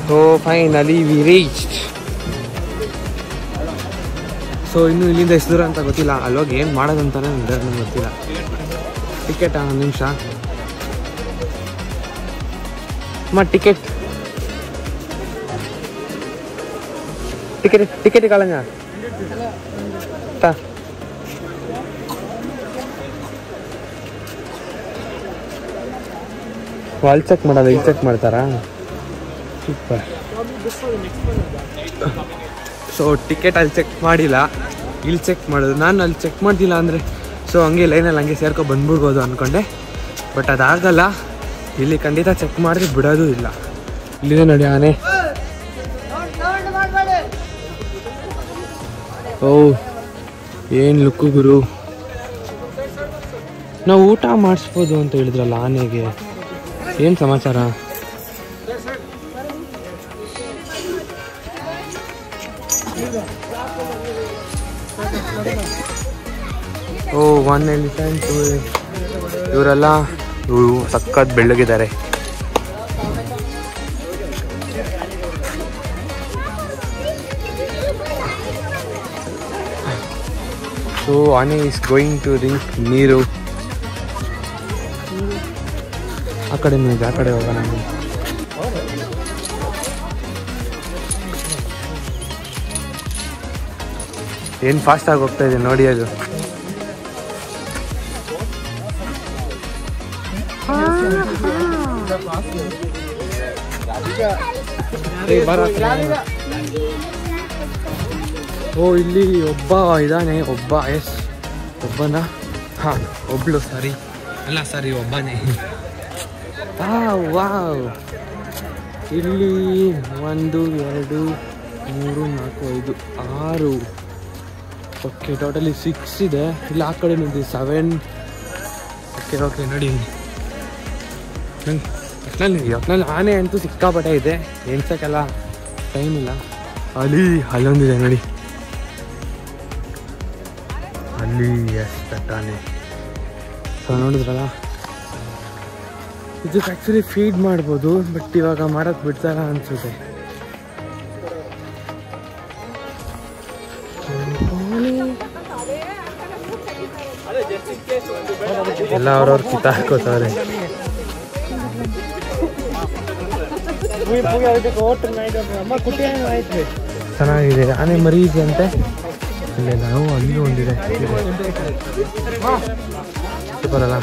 So finally we reached. So ಇನ್ನು ಇಲ್ಲಿಂದ ಎಷ್ಟು ದೂರ ಅಂತ ಗೊತ್ತಿಲ್ಲ, ಅಲ್ಲೋಗಿ ಏನು ಮಾಡೋದಂತಾನೆ ನನಗೆ ಗೊತ್ತಿಲ್ಲ. ಟಿಕೆಟ್ 1 ನಿಮಿಷ ಟಿಕೆಟ್ ಟಿಕೆಟ್ ಟಿಕೆಟ್ ಕಾಲಂಗ ಅಲ್ಲಿ ಚೆಕ್ ಮಾಡೋದು, ಇಲ್ಲಿ ಚೆಕ್ ಮಾಡ್ತಾರಾ? ಸೂಪರ್. ಸೊ ಟಿಕೆಟ್ ಅಲ್ಲಿ ಚೆಕ್ ಮಾಡಿಲ್ಲ, ಇಲ್ಲಿ ಚೆಕ್ ಮಾಡೋದು. ನಾನು ಅಲ್ಲಿ ಚೆಕ್ ಮಾಡ್ತಿಲ್ಲ ಅಂದರೆ ಸೊ ಹಂಗೆ ಲೈನಲ್ಲಿ ಹಂಗೆ ಸೇರ್ಕೊಂಡು ಬಂದ್ಬಿಡ್ಬೋದು ಅಂದ್ಕೊಂಡೆ, ಬಟ್ ಅದಾಗಲ್ಲ. ಇಲ್ಲಿ ಖಂಡಿತ ಚೆಕ್ ಮಾಡಿದ್ರೆ ಬಿಡೋದು ಇಲ್ಲ. ಇಲ್ಲಿದೆ ನೋಡಿ ಆನೆ. ಓ ಏನು ಲುಕ್ಕು ಗುರು. ನಾವು ಊಟ ಮಾಡಿಸ್ಬೋದು ಅಂತ ಹೇಳಿದ್ರಲ್ಲ ಆನೆಗೆ, ಏನು ಸಮಾಚಾರ? ಓ 1 ಎಲಿಫೆಂಟ್. ಇವರೆಲ್ಲ ಸಖತ್ ಬೆಳ್ಳಗಿದ್ದಾರೆ. ಸೊ ಆನೆ ಇಸ್ ಗೋಯಿಂಗ್ ಟು ಡ್ರಿಂಕ್ ನೀರು. ಆ ಕಡೆ ಇದೆ, ಆ ಕಡೆ ಹೋಗೋಣ. ಏನು ಫಾಸ್ಟಾಗಿ ಹೋಗ್ತಾ ಇದೆ ನೋಡಿ ಅದು. ಓ ಇಲ್ಲಿ ಒಬ್ಬ ಇದ್ದಾನೆ, ಒಬ್ಬನ ಒಬ್ಳು, ಸಾರಿ ಅಲ್ಲ ಸಾರಿ ಒಬ್ಬನೇ. ವಾವ್, ಇಲ್ಲಿ 1 2 3 4 5 6. ಓಕೆ, ಟೋಟಲಿ 6 ಇದೆ. ಇಲ್ಲಿ ಆ ಕಡೆ ನೋಡಿ 7. ಓಕೆ ನೋಡಿ. ಒಟ್ನಲ್ಲಿ ಆನೆ ಅಂತೂ ಸಿಕ್ಕಾಪಟ್ಟೆ ಇದೆ, ಎಣ್ಸಕ್ಕೆಲ್ಲ ಟೈಮ್ ಇಲ್ಲ. ಅಲ್ಲೊಂದಿದೆ ನೋಡಿ, ಅಲ್ಲಿ ಎಷ್ಟು ಆನೆ. ಸೊ ನೋಡಿದ್ರಲ್ಲ, ಇದಕ್ಕೆ ಆ್ಯಕ್ಚುಲಿ ಫೀಡ್ ಮಾಡ್ಬೋದು, ಬಟ್ ಇವಾಗ ಮಾಡೋಕ್ಕೆ ಬಿಡ್ತಾರ ಅನ್ಸುತ್ತೆ. ಎಲ್ಲ ಅವ್ರವ್ರು ಕಿತ್ತಾಕೋತಾರೆ. ಚೆನ್ನಾಗಿದೆ. ಆನೆ ಮರಿ ಇದೆ ಅಂತೆ ಇಲ್ಲ ನಾವು ಅಲ್ಲಿ ಒಂದಿದೆ ಬರಲ್ಲ.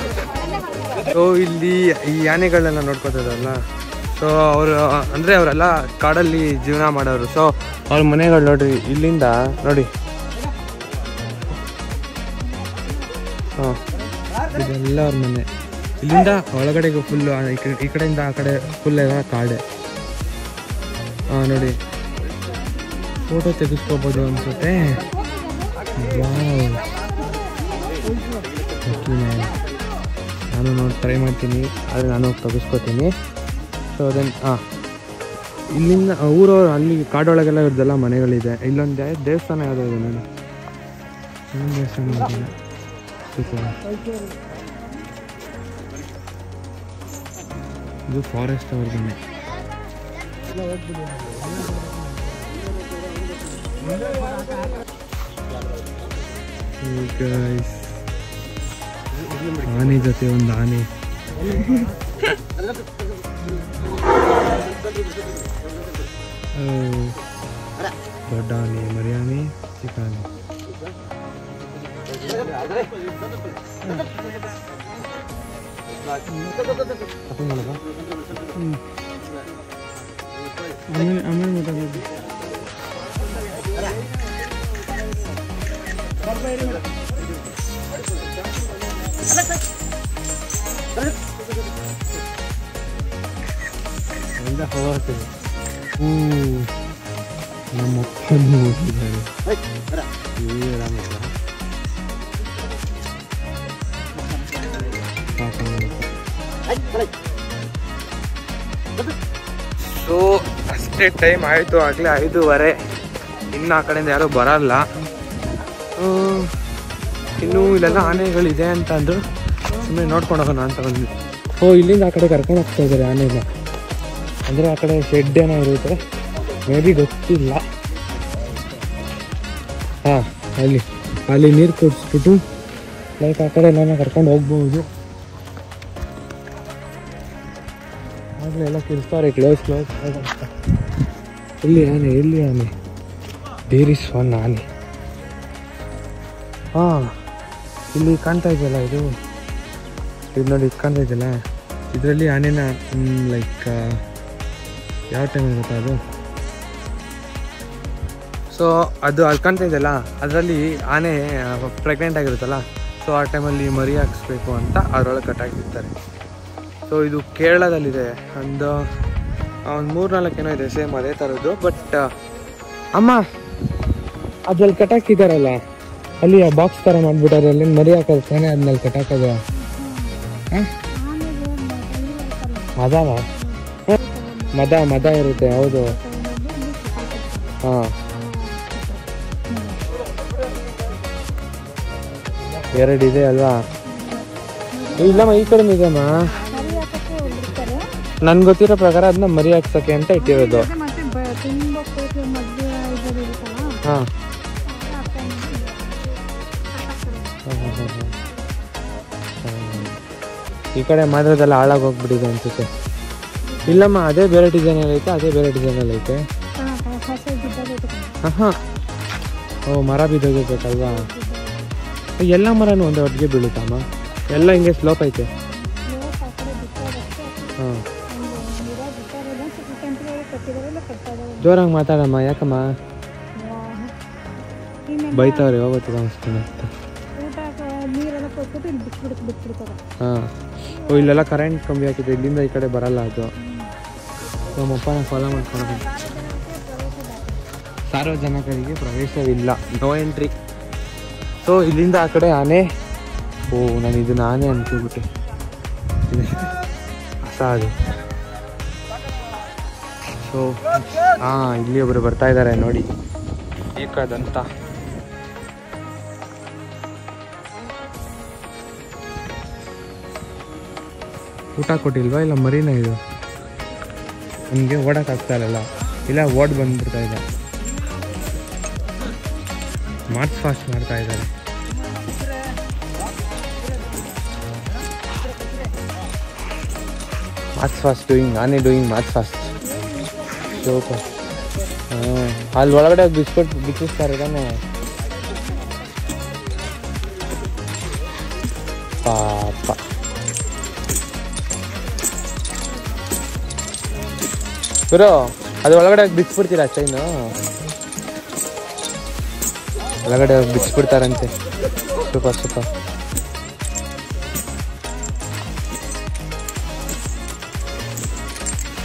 ಸೊ ಇಲ್ಲಿ ಈ ಆನೆಗಳನ್ನೆಲ್ಲ ನೋಡ್ಕೋತದಲ್ಲ. ಸೊ ಅವರು ಅಂದರೆ ಅವರೆಲ್ಲ ಕಾಡಲ್ಲಿ ಜೀವನ ಮಾಡೋರು. ಸೊ ಅವ್ರ ಮನೆಗಳು ನೋಡ್ರಿ ಇಲ್ಲಿಂದ ನೋಡಿ. ಹಾಂ ಇದೆಲ್ಲ ಅವ್ರ ಮನೆ. ಇಲ್ಲಿಂದ ಒಳಗಡೆಗೆ ಫುಲ್ಲು ಈ ಕಡೆಯಿಂದ ಆ ಕಡೆ ಫುಲ್ ಎಲ್ಲ ಕಾಡೆ. ಹಾಂ ನೋಡಿ ಫೋಟೋ ತೆಗೆಸ್ಕೋಬೋದು ಅನ್ಸುತ್ತೆ. ನಾನು ನೋಡಿ ಟ್ರೈ ಮಾಡ್ತೀನಿ, ಆದರೆ ನಾನು ತೆಗೆಸ್ಕೋತೀನಿ. ಸೊ ಅದನ್ನು ಇಲ್ಲಿಂದ ಊರವ್ರು ಅಲ್ಲಿ ಕಾಡೊಳಗೆಲ್ಲ ಇರೋದೆಲ್ಲ ಮನೆಗಳಿದೆ. ಇಲ್ಲೊಂದು ದೇವಸ್ಥಾನ ಯಾವುದೋ ಇದೆ ನೋಡಿ. ದೇವಸ್ಥಾನ ಇದು ಫಾರೆಸ್ಟ್ ಅವ್ರಿಗೆ. ಆನೆ ಜೊತೆ ಒಂದು ಆನೆ. ದೊಡ್ಡ ಆನೆ, ಮರಿ ಆನೆ, ಚಿಕ್ಕ ಆನೆ. ನಮ್ಮಪ್ಪನ್ನು ಹೋಗಿದ್ದಾರೆ. ಸೊ ಅಷ್ಟೇ ಟೈಮ್ ಆಯಿತು. ಆಗಲೇ 5:15. ಇನ್ನು ಆ ಕಡೆಯಿಂದ ಯಾರೂ ಬರಲ್ಲ. ಇನ್ನೂ ಇಲ್ಲೆಲ್ಲ ಆನೆಗಳಿದೆ ಅಂತ ಅಂದರು. ಸುಮ್ಮನೆ ನೋಡ್ಕೊಂಡು ಹೋಗೋಣ ಅಂತ ಬಂದ್ವಿ. ಇಲ್ಲಿಂದ ಆ ಕಡೆ ಕರ್ಕೊಂಡು ಹೋಗ್ತಾ ಇದ್ದಾರೆ ಆನೆನ. ಅಂದರೆ ಆ ಕಡೆ ಶೆಡ್ ಏನೋ ಇರುತ್ತೆ, ಮೇ ಬಿ ಗೊತ್ತಿಲ್ಲ. ಹಾಂ ಅಲ್ಲಿ ನೀರು ಕುಡಿಸ್ಬಿಟ್ಟು ಲೈಕ್ ಆ ಕಡೆ ಎಲ್ಲ ಕರ್ಕೊಂಡು ಹೋಗ್ಬೋದು. ಆಗಲೇ ಎಲ್ಲ ಕಿರ್ಸ್ತಾರೆ ಕ್ಲೋಸ್ ಅಂತ. ಎಲ್ಲಿ ಆನೆ ದೇರ್ ಇಸ್ ಒನ್ ಆನೆ. ಹಾಂ ಇಲ್ಲಿ ಕಾಣ್ತಾ ಇದೆಯಲ್ಲ ಇದು ನೋಡಿ, ಇದು ಕಾಣ್ತಾ ಇದೆಯಲ್ಲ, ಇದರಲ್ಲಿ ಆನೆನ ಲೈಕ್ ಯಾವ ಟೈಮ್ ಗೊತ್ತಾ ಅದು? ಸೊ ಅದು ಅಲ್ಲಿ ಕಾಣ್ತಾ ಇದೆಯಲ್ಲ, ಅದರಲ್ಲಿ ಆನೆ ಪ್ರೆಗ್ನೆಂಟ್ ಆಗಿರುತ್ತಲ್ಲ. ಸೊ ಆ ಟೈಮಲ್ಲಿ ಮರಿ ಹಾಕಿಸ್ಬೇಕು ಅಂತ ಅದರೊಳಗೆ ಕಟ್ಟಾಕಿರ್ತಾರೆ. ಸೊ ಇದು ಕೇರಳದಲ್ಲಿದೆ. ಒಂದು 3-4 ಏನೋ ಇದೆ ಸೇಮ್ ಅದೇ ಥರದ್ದು. ಬಟ್ ಅಮ್ಮ ಅದ್ರಲ್ಲಿ ಕಟ್ಟಾಕಿದ್ದಾರಲ್ಲ, ಅಲ್ಲಿ ಆ ಬಾಕ್ಸ್ ಥರ ಮಾಡಿಬಿಟ್ಟಾರೆ. ಅಲ್ಲಿ ಮರಿ ಹಾಕೋದು ತಾನೇ ಅದ್ರಲ್ಲಿ ಕಟ್ಟಾಕೋದು. ಮದವ ಮದ ಇರುತ್ತೆ. ಹೌದು. ಹಾಂ 2 ಇದೆ ಅಲ್ವಾ? ಇಲ್ಲಮ್ಮ ಈ ಕಡೆ ಇದೆಯಮ್ಮ. ನನ್ಗೆ ಗೊತ್ತಿರೋ ಪ್ರಕಾರ ಅದನ್ನ ಮರಿ ಹಾಕ್ಸಕ್ಕೆ ಅಂತ ಇಟ್ಟಿರೋದು. ಹಾಂ ಈ ಕಡೆ ಮಾಡಿರೋದೆಲ್ಲ ಹಾಳಾಗೋಗ್ಬಿಟ್ಟಿದೆ ಅನ್ಸುತ್ತೆ. ಇಲ್ಲಮ್ಮ ಅದೇ ಬೇರೆ ಡಿಸೈನಲ್ಲಿ ಐತೆ, ಅದೇ ಬೇರೆ ಡಿಸೈನಲ್ಲಿ ಐತೆ. ಹಾಂ ಮರ ಬಿದ್ದೋಗಿರ್ಬೇಕಲ್ವಾ? ಎಲ್ಲ ಮರನೂ ಒಂದೇ ಒಟ್ಟಿಗೆ ಬೀಳುತ್ತಮ್ಮ. ಎಲ್ಲ ಹಿಂಗೆ ಸ್ಲೋಪ್ ಐತೆ. ಹಾಂ ಜೋರಾಗಿ ಮಾತಾಡಮ್ಮ. ಯಾಕಮ್ಮ ಬೈತಾವ್ರೆ? ಹೋಗುತ್ತೆ ಅನಿಸ್ತಾನೆ. ಹಾಂ ಇಲ್ಲೆಲ್ಲ ಕರೆಂಟ್ ಕಂಬಿ ಹಾಕಿದೆ. ಇಲ್ಲಿಂದ ಈ ಕಡೆ ಬರಲ್ಲ ಅದು. ನಮ್ಮಪ್ಪನ ಫಾಲೋ ಮಾಡ್ಕೊಂಡು ಸಾರ್ವಜನಿಕರಿಗೆ ಪ್ರವೇಶವಿಲ್ಲ, ನೋ ಎಂಟ್ರಿ. ಸೊ ಇಲ್ಲಿಂದ ಆ ಕಡೆ ಆನೆ. ನಾನು ಇದನ್ನ ಆನೆ ಅನ್ಕೋಬಿಟ್ಟೆ. ಹೊಸ ಅದು. ಸೊ ಇಲ್ಲಿ ಒಬ್ಬರು ಬರ್ತಾ ಇದ್ದಾರೆ ನೋಡಿ, ಏಕಾದಂತ. ಊಟ ಕೊಟ್ಟಿಲ್ವಾ? ಇಲ್ಲ ಮರಿನ ಇದು. ನಮಗೆ ಓಡೋಕ್ಕಾಗ್ತಾ ಇಲ್ಲ ಓಡ್ ಬಂದ್ಬಿಡ್ತಾ ಇದೆ. ಮಾರ್ಚ್ ಫಾಸ್ಟ್ ಮಾಡ್ತಾ ಇದ್ದಾರೆ. ಮಾರ್ಚ್ ಫಾಸ್ಟ್ ಡೂಯಿಂಗ್, ನಾನೇ ಡೂಯಿಂಗ್ ಮಾರ್ಚ್ ಫಾಸ್ಟ್. ಅಲ್ಲಿ ಒಳಗಡೆ ಬಿಚ್ಚಿಸ್ತಾರೆ ತಾನೆ. ಪಾಪ ಗುರು ಅದು ಒಳಗಡೆ ಬಿಚ್ಚಿಬಿಡ್ತೀರಾ ಚೈನು? ಒಳಗಡೆ ಬಿಚ್ಚಿಬಿಡ್ತಾರಂತೆ. Super super.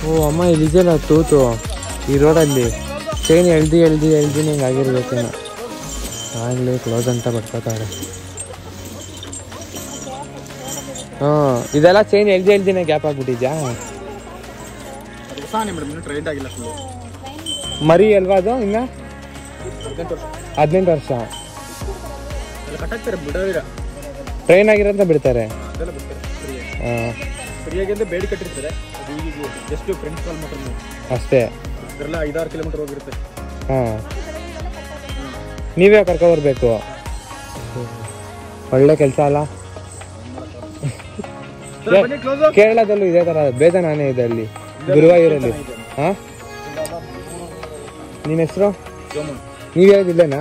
ಓ ಅಮ್ಮ ಇಲ್ಲಿದೆಯಲ್ಲ ತೂತು ಈ ರೋಡಲ್ಲಿ ಚೈನ್ ಎಳ್ದು ಹಿಂಗೆ ಆಗಿರ್ಬೇಕೇನೋ. ಆಗಲಿ ಕ್ಲೋಸ್ ಅಂತ ಬರ್ಕೋತಾರೆ. ಇದೆಲ್ಲ ಚೈನ್ ಎಳ್ದಿನೇ ಗ್ಯಾಪ್ ಆಗ್ಬಿಟ್ಟಿದ್ಯಾ? ಮರಿ ಅಲ್ವಾ ಅದು? ಇನ್ನ 18 ವರ್ಷ ಟ್ರೈನ್ ಆಗಿರೋಂತ ಬಿಡ್ತಾರೆ. ಅಷ್ಟೇ 5-6 ಕಿಲೋಮೀಟರ್ ಹೋಗಿರುತ್ತೆ. ನೀವೇ ಕರ್ಕೊಬರ್ಬೇಕು. ಒಳ್ಳೆ ಕೆಲಸ ಅಲ್ಲ. ಕೇರಳದಲ್ಲೂ ಇದೇ ತರ ಬೇಜಾನ್ ಆನೆ ಇದೆ ಅಲ್ಲಿ ಗುರುವಾಯೂರಲ್ಲಿ. ನಿಮ್ಮ ಹೆಸರು? ನೀವ್ ಯಾವ್ದಿಲ್ಲೇನಾ?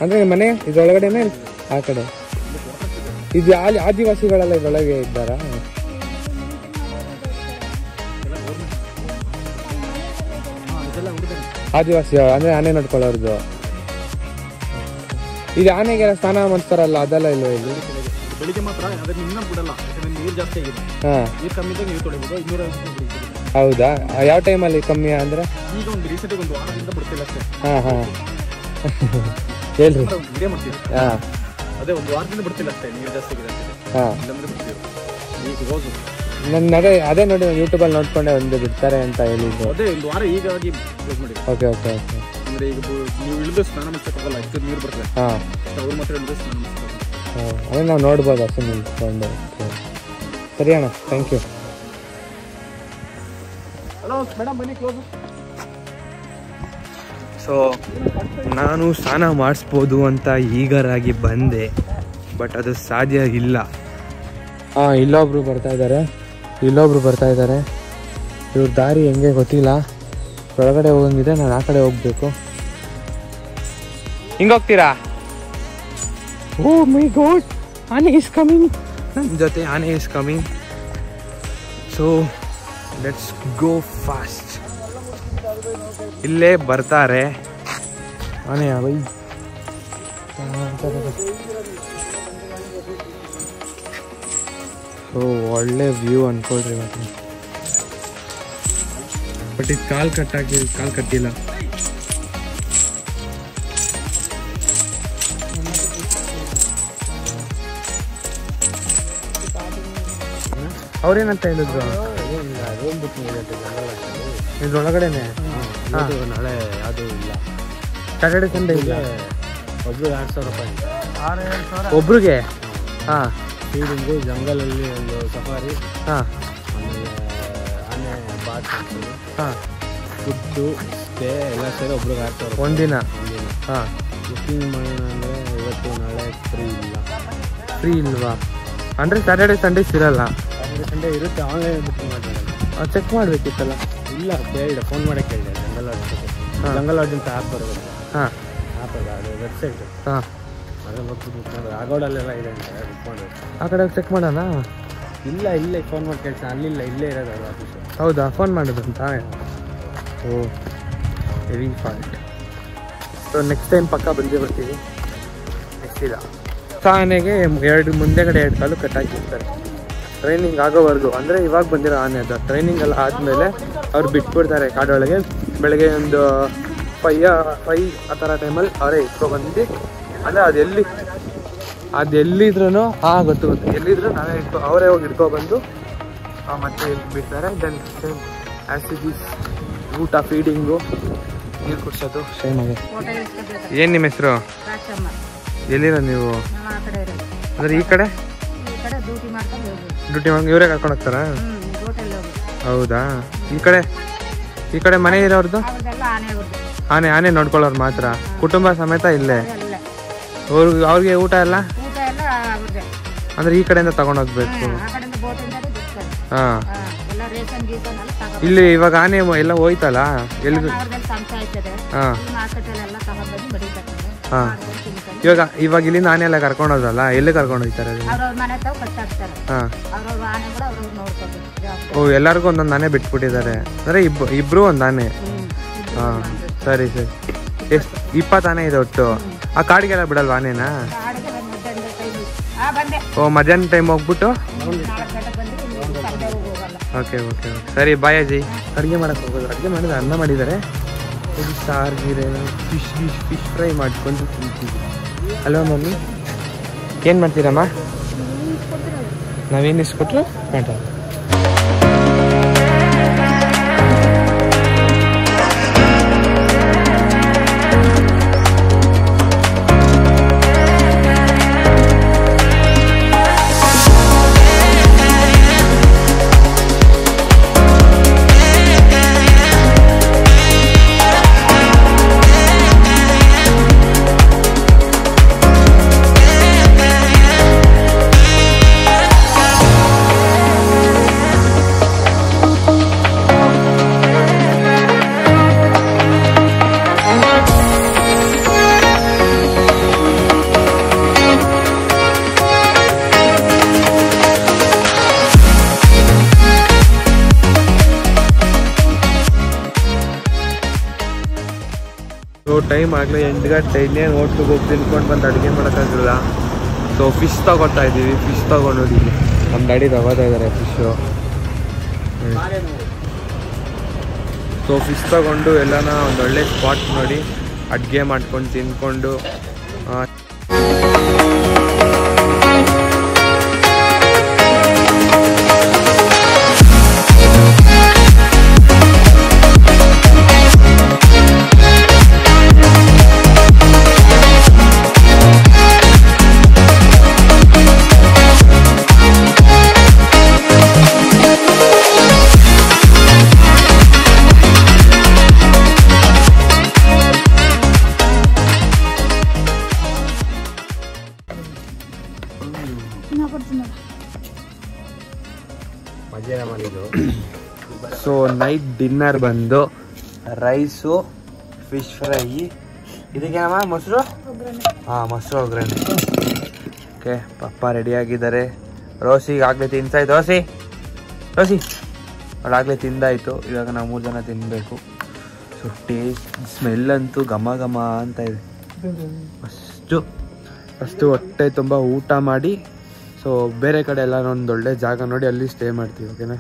ಅಂದ್ರೆ ನಿಮ್ಮ ಮನೆ ಇದ್ರೊಳಗಡೆನೆ ಆ ಕಡೆ ಇದು ಆದಿವಾಸಿಗಳೆಲ್ಲ ಇದ್ರೊಳಗೆ ಇದ್ದಾರಾ? ಆದಿವಾಸಿ ಅಂದ್ರೆ ಆನೆ ನೋಡ್ಕೊಳ್ಳೋರ್ದು. ಇದು ಆನೆಗೆಲ್ಲ ಸ್ನಾನ ಮಾಡ್ತಾರಲ್ಲ ಅದೆಲ್ಲ ಇಲ್ವ ಇಲ್ಲಿ? ಬೆಳಿಗ್ಗೆ ಮಾತ್ರ ಬಿಡಲ್ಲ, ನೀರು ಜಾಸ್ತಿ ಆಗಿದೆ. ನೀರು ಕಮ್ಮಿ ಇದ್ದಾಗ ನೀರು ತೊಳಿಬೋದು. 250 ಹೌದಾ? ಯಾವ ಟೈಮಲ್ಲಿ ಕಮ್ಮಿ ಅಂದ್ರೆ? ಈಗ ಒಂದು ರೀಸೆಂಟಾಗಿ 1 ವಾರದಿಂದ ಬಿಡ್ತಿಲ್ಲ ಅಷ್ಟೇ. ಹೇಳ್ರಿ. ಇದೇ ಮಾಡ್ತೀವಿ. ಅದೇ 1 ವಾರದಿಂದ ಬಿಡ್ತಿಲ್ಲ ಅಷ್ಟೇ, ನೀರು ಜಾಸ್ತಿ ಆಗಿದೆ ಇಲ್ಲಾಂದ್ರೆ ಬಿಡ್ತೀವಿ. ಈಗ ಹೋಗು ಅದೇ ನೋಡಿ ಯೂಟ್ಯೂಬಲ್ಲಿ ನೋಡ್ಕೊಂಡೆ ಒಂದು ಬಿಡ್ತಾರೆ ಅಂತ ಹೇಳಿದ್ದು. ಅದೇ 1 ವಾರ ಈಗಾಗಿ ಕ್ಲೋಸ್ ಮಾಡಿ. Okay okay okay. ಅಂದ್ರೆ ಈಗ ನೀವು ಇಳಿದು ಸ್ನಾನ ಮಾಡ್ಸಕ್ಕಾಗಲ್ಲ, ಇಷ್ಟು ನೀರು ಬರ್ತದೆ. ಅವ್ರು ಮಾತ್ರ ಇಳಿದು ಸ್ನಾನ ಮಾಡ್ಸಕ್ಕಾಗಲ್ಲ. ಅದೇ ನಾವು ನೋಡ್ಬೋದು ಅಷ್ಟೇ ನಿಂತ್ಕೊಂಡು. ಸರಿ ಅಣ್ಣ, ಥ್ಯಾಂಕ್ ಯು. ಹಲೋ ಮೇಡಮ್ ಬನ್ನಿ ಕ್ಲೋಸ್. ಸೊ ನಾನು ಸ್ನಾನ ಮಾಡಿಸ್ಬೋದು ಅಂತ ಈಗರಾಗಿ ಬಂದೆ, ಬಟ್ ಅದು ಸಾಧ್ಯ ಇಲ್ಲ. ಇಲ್ಲೊಬ್ರು ಬರ್ತಾ ಇದ್ದಾರೆ. ಇವ್ರ ದಾರಿ ಹೆಂಗೆ ಗೊತ್ತಿಲ್ಲ. ಒಳಗಡೆ ಹೋಗಂಗಿದೆ, ನಾನು ಆ ಕಡೆ ಹೋಗ್ಬೇಕು. ಹಿಂಗೋಗ್ತೀರಾ? ಓ ಮೈ ಗಾಡ್, ಆನೆ ಇಸ್ ಕಮಿಂಗ್. ನನ್ನ ಜೊತೆ ಆನೆ is coming. So let's go fast. ಇಲ್ಲೇ ಬರ್ತಾರೆ ಆನೆ. ಬೈ ಸೊ ಒಳ್ಳೆ ವ್ಯೂ ಅನ್ಕೊಳ್ರಿ ಮತ್ತೆ. ಬಟ್ ಇದು ಕಾಲು ಕಟ್ಟಿಲ್ಲ. ಅವ್ರೇನಂತ ಹೇಳಿದ್ರು? ಇದ್ರೊಳಗಡೆನೆ ನಾಳೆ ಯಾವುದೂ ಇಲ್ಲ. ಸ್ಯಾಟರ್ಡೆ ಸಂಡೇ ಇಲ್ಲ. ಒಬ್ರಿಗೆ 2,000 ರೂಪಾಯಿ. ಒಬ್ರಿಗೆ? ಹಾಂ. ಫೀಡಿಂಗು, ಜಂಗಲಲ್ಲಿ ಒಂದು ಸಫಾರಿ, ಆಮೇಲೆ ಆನೆ ಬಾತ್, ಫುಡ್ಡು, ಸ್ಟೇ ಎಲ್ಲ ಸೇರಿ ಒಬ್ರಿಗೆ 2,000 ಒಂದಿನ. ಬುಕ್ಕಿಂಗ್ ಮಾಡೋಣ ಅಂದರೆ ಇವತ್ತು ನಾಳೆ ಫ್ರೀ ಇಲ್ವಾ? ಅಂದರೆ ಸ್ಯಾಟರ್ಡೆ ಸಂಡೇಸ್ ಇರಲ್ಲ? ಸ್ಯಾಟರ್ಡೆ ಸಂಡೇ ಇರುತ್ತೆ. ಆನ್ಲೈನ್ ಬುಕ್ಕಿಂಗ್ ಮಾಡಿದ್ರೆ ಚೆಕ್ ಮಾಡಬೇಕಿತ್ತಲ್ಲ. ಇಲ್ಲ ಕೇಳಿದೆ, ಫೋನ್ ಮಾಡಿ ಕೇಳಿದೆ. ಜಂಗಲ್ ಲಾಡ್ಜ್ ಅಂತ ಆ್ಯಪ್ ಬರುತ್ತೆ. ಆ್ಯಪ್ ಅಲ್ಲ, ಅದು ವೆಬ್ಸೈಟ್. ಅದ್ರ ಬಗ್ಗೆ ಬುಕ್ ಮಾಡಿದ್ರೆ ಆಗೋಡಲ್ಲೆಲ್ಲ ಇದೆ ಅಂತ ಬುಕ್ ಮಾಡಬೇಕು. ಆ ಕಡೆ ಚೆಕ್ ಮಾಡೋಣ. ಇಲ್ಲ ಇಲ್ಲೇ ಫೋನ್ ಮಾಡಿ ಕೇಳ್ತಾನೆ. ಅಲ್ಲಿಲ್ಲ, ಇಲ್ಲೇ ಇರೋದು ಅವ್ರ ಆಫೀಸು. ಹೌದಾ? ಫೋನ್ ಮಾಡಿದ್ರಂತ? Oh very fault. So next time ಪಕ್ಕ ಬಂದೇ ಬರ್ತೀವಿ. ನೆಕ್ಸ್ಟ್ ಇಲ್ಲ ಆನೆಗೆ ಮುಂದೆಗಡೆ 2 ಕಾಲು ಕಟ್ಟಾಕಿರ್ತಾರೆ ಟ್ರೈನಿಂಗ್ ಆಗೋವರೆಗೂ. ಅಂದರೆ ಇವಾಗ ಬಂದಿರೋ ಆನೆ ಅದು. ಟ್ರೈನಿಂಗ್ ಎಲ್ಲ ಆದಮೇಲೆ ಅವ್ರು ಬಿಟ್ಬಿಡ್ತಾರೆ ಕಾಡೊಳಗೆ. ಬೆಳಗ್ಗೆ ಒಂದು 5 ಆ ಥರ ಟೈಮಲ್ಲಿ ಅವರೇ ಇಟ್ಕೊಬಂದು, ಅಂದರೆ ಅದೆಲ್ಲಿದ್ರೂ ಗೊತ್ತು ಎಲ್ಲಿದ್ರು ನಾವೇ ಅವರೇ ಹೋಗಿ ಇಟ್ಕೊಬಂದು ಮತ್ತೆ ಇಲ್ಲಿ ಬಿಡ್ತಾರೆ. Then same as it is ಊಟ, ಫೀಡಿಂಗು, ನೀರು ಕುಡಿಸೋದು ಸೇಮ್ ಆಗಿ. ಏನು ನಿಮ್ಮ ಹೆಸರು? ಎಲ್ಲಿರೋ ನೀವು? ಅಂದರೆ ಈ ಕಡೆ ಡ್ಯೂಟಿ ಮಾಡಿ ಇವರೇ ಕರ್ಕೊಂಡು ಹೋಗ್ತಾರಾ? ಹೌದಾ? ಈ ಕಡೆ ಮನೆ ಇರೋರ್ದು ಆನೆ ನೋಡ್ಕೊಳ್ಳೋರು ಮಾತ್ರ, ಕುಟುಂಬ ಸಮೇತ ಇಲ್ಲೇ? ಅವ್ರಿಗೆ ಊಟ ಎಲ್ಲ ಅಂದರೆ ಈ ಕಡೆಯಿಂದ ತಗೊಂಡೋಗ್ಬೇಕು? ಹಾಂ. ಇಲ್ಲಿ ಇವಾಗ ಆನೆ ಎಲ್ಲ ಹೋಯ್ತಲ್ಲ ಎಲ್ಲಿ? ಹಾಂ ಇವಾಗ ಇಲ್ಲಿಂದ ಆನೆ ಎಲ್ಲ ಕರ್ಕೊಂಡು ಹೋದಲ್ಲ, ಎಲ್ಲಿ ಕರ್ಕೊಂಡು ಹೋಗ್ತಾರೆ? ಹಾಂ ಓ, ಎಲ್ಲರಿಗೂ ಒಂದೊಂದು ಆನೆ ಬಿಟ್ಬಿಟ್ಟಿದ್ದಾರೆ ಅಂದರೆ ಇಬ್ರು ಒಂದು ಆನೆ. ಹಾಂ ಸರಿ ಸರಿ. ಎಷ್ಟು 20 ಆನೆ ಇದೆ ಒಟ್ಟು. ಆ ಕಾಡಿಗೆಲ್ಲ ಬಿಡಲ್ವಾ ಆನೆನಾ? ಓ, ಮಧ್ಯಾಹ್ನ ಟೈಮ್ ಹೋಗ್ಬಿಟ್ಟು ಓಕೆ ಓಕೆ ಸರಿ ಬಾಯ್ ಅಜ್ಜಿ. ಅಡುಗೆ ಮಾಡಕ್ಕೆ ಹೋಗೋದು. ಅಡುಗೆ ಮಾಡಿದ್ರೆ ಅನ್ನ ಮಾಡಿದ್ದಾರೆ, ಸಾರ್ಗಿರೆ ಫಿಶ್ ಫ್ರೈ ಮಾಡ್ಕೊಂಡು ತಿಂತೀವಿ. ಅಲ್ವಾ ಮಮ್ಮಿ? ಏನು ಮಾಡ್ತೀರಮ್ಮ? ನಾವೇನು ಇಸ್ಕೊಟ್ರು ಮಾಡ. ಟೈಮ್ ಆಗಲಿ 8 ಗಂಟೆ. ಇನ್ನೇನು ಹೋಟ್ಲಿಗೆ ಹೋಗಿ ತಿನ್ಕೊಂಡು ಬಂದು ಅಡುಗೆ ಮಾಡೋಕ್ಕಾಗಲ್ಲ. ಸೊ ಫಿಶ್ ತೊಗೊತಾ ಇದ್ದೀವಿ. ಫಿಶ್ ತೊಗೊಂಡೋದಿದ್ವಿ, ನಮ್ಮ ಡ್ಯಾಡಿ ತಗೋತಾ ಇದ್ದಾರೆ ಫಿಶ್ಶು. ಸೊ ಫಿಶ್ ತೊಗೊಂಡು ಎಲ್ಲನ ಒಂದೊಳ್ಳೆ ಸ್ಪಾಟ್ ನೋಡಿ ಅಡುಗೆ ಮಾಡ್ಕೊಂಡು ತಿನ್ಕೊಂಡು ಸೊ ನೈಟ್ ಡಿನ್ನರ್ ಬಂದು ರೈಸು, ಫಿಶ್ ಫ್ರೈ, ಇದಕ್ಕೇನಮ್ಮ ಮೊಸರು? ಹಾಂ ಮೊಸರು ಒಗ್ಗರಣೆ. ಓಕೆ ಪಪ್ಪ ರೆಡಿಯಾಗಿದ್ದಾರೆ. ರೋಸಿಗೆ ಆಗಲೇ ತಿಂತಾಯ್ತು. ರೋಸಿ ಅವಳಾಗಲೇ ತಿಂದಾಯಿತು. ಇವಾಗ ನಾವು 3 ಜನ ತಿನ್ನಬೇಕು. ಸೊ ಟೇಸ್ಟ್ ಸ್ಮೆಲ್ ಅಂತೂ ಘಮ ಘಮ ಅಂತ ಇದೆ. ಫಸ್ಟು ಹೊಟ್ಟೆ ತುಂಬ ಊಟ ಮಾಡಿ ಸೊ ಬೇರೆ ಕಡೆ ಎಲ್ಲ ಒಂದೊಳ್ಳೆ ಜಾಗ ನೋಡಿ ಅಲ್ಲಿ ಸ್ಟೇ ಮಾಡ್ತೀವಿ. ಓಕೆನಾ?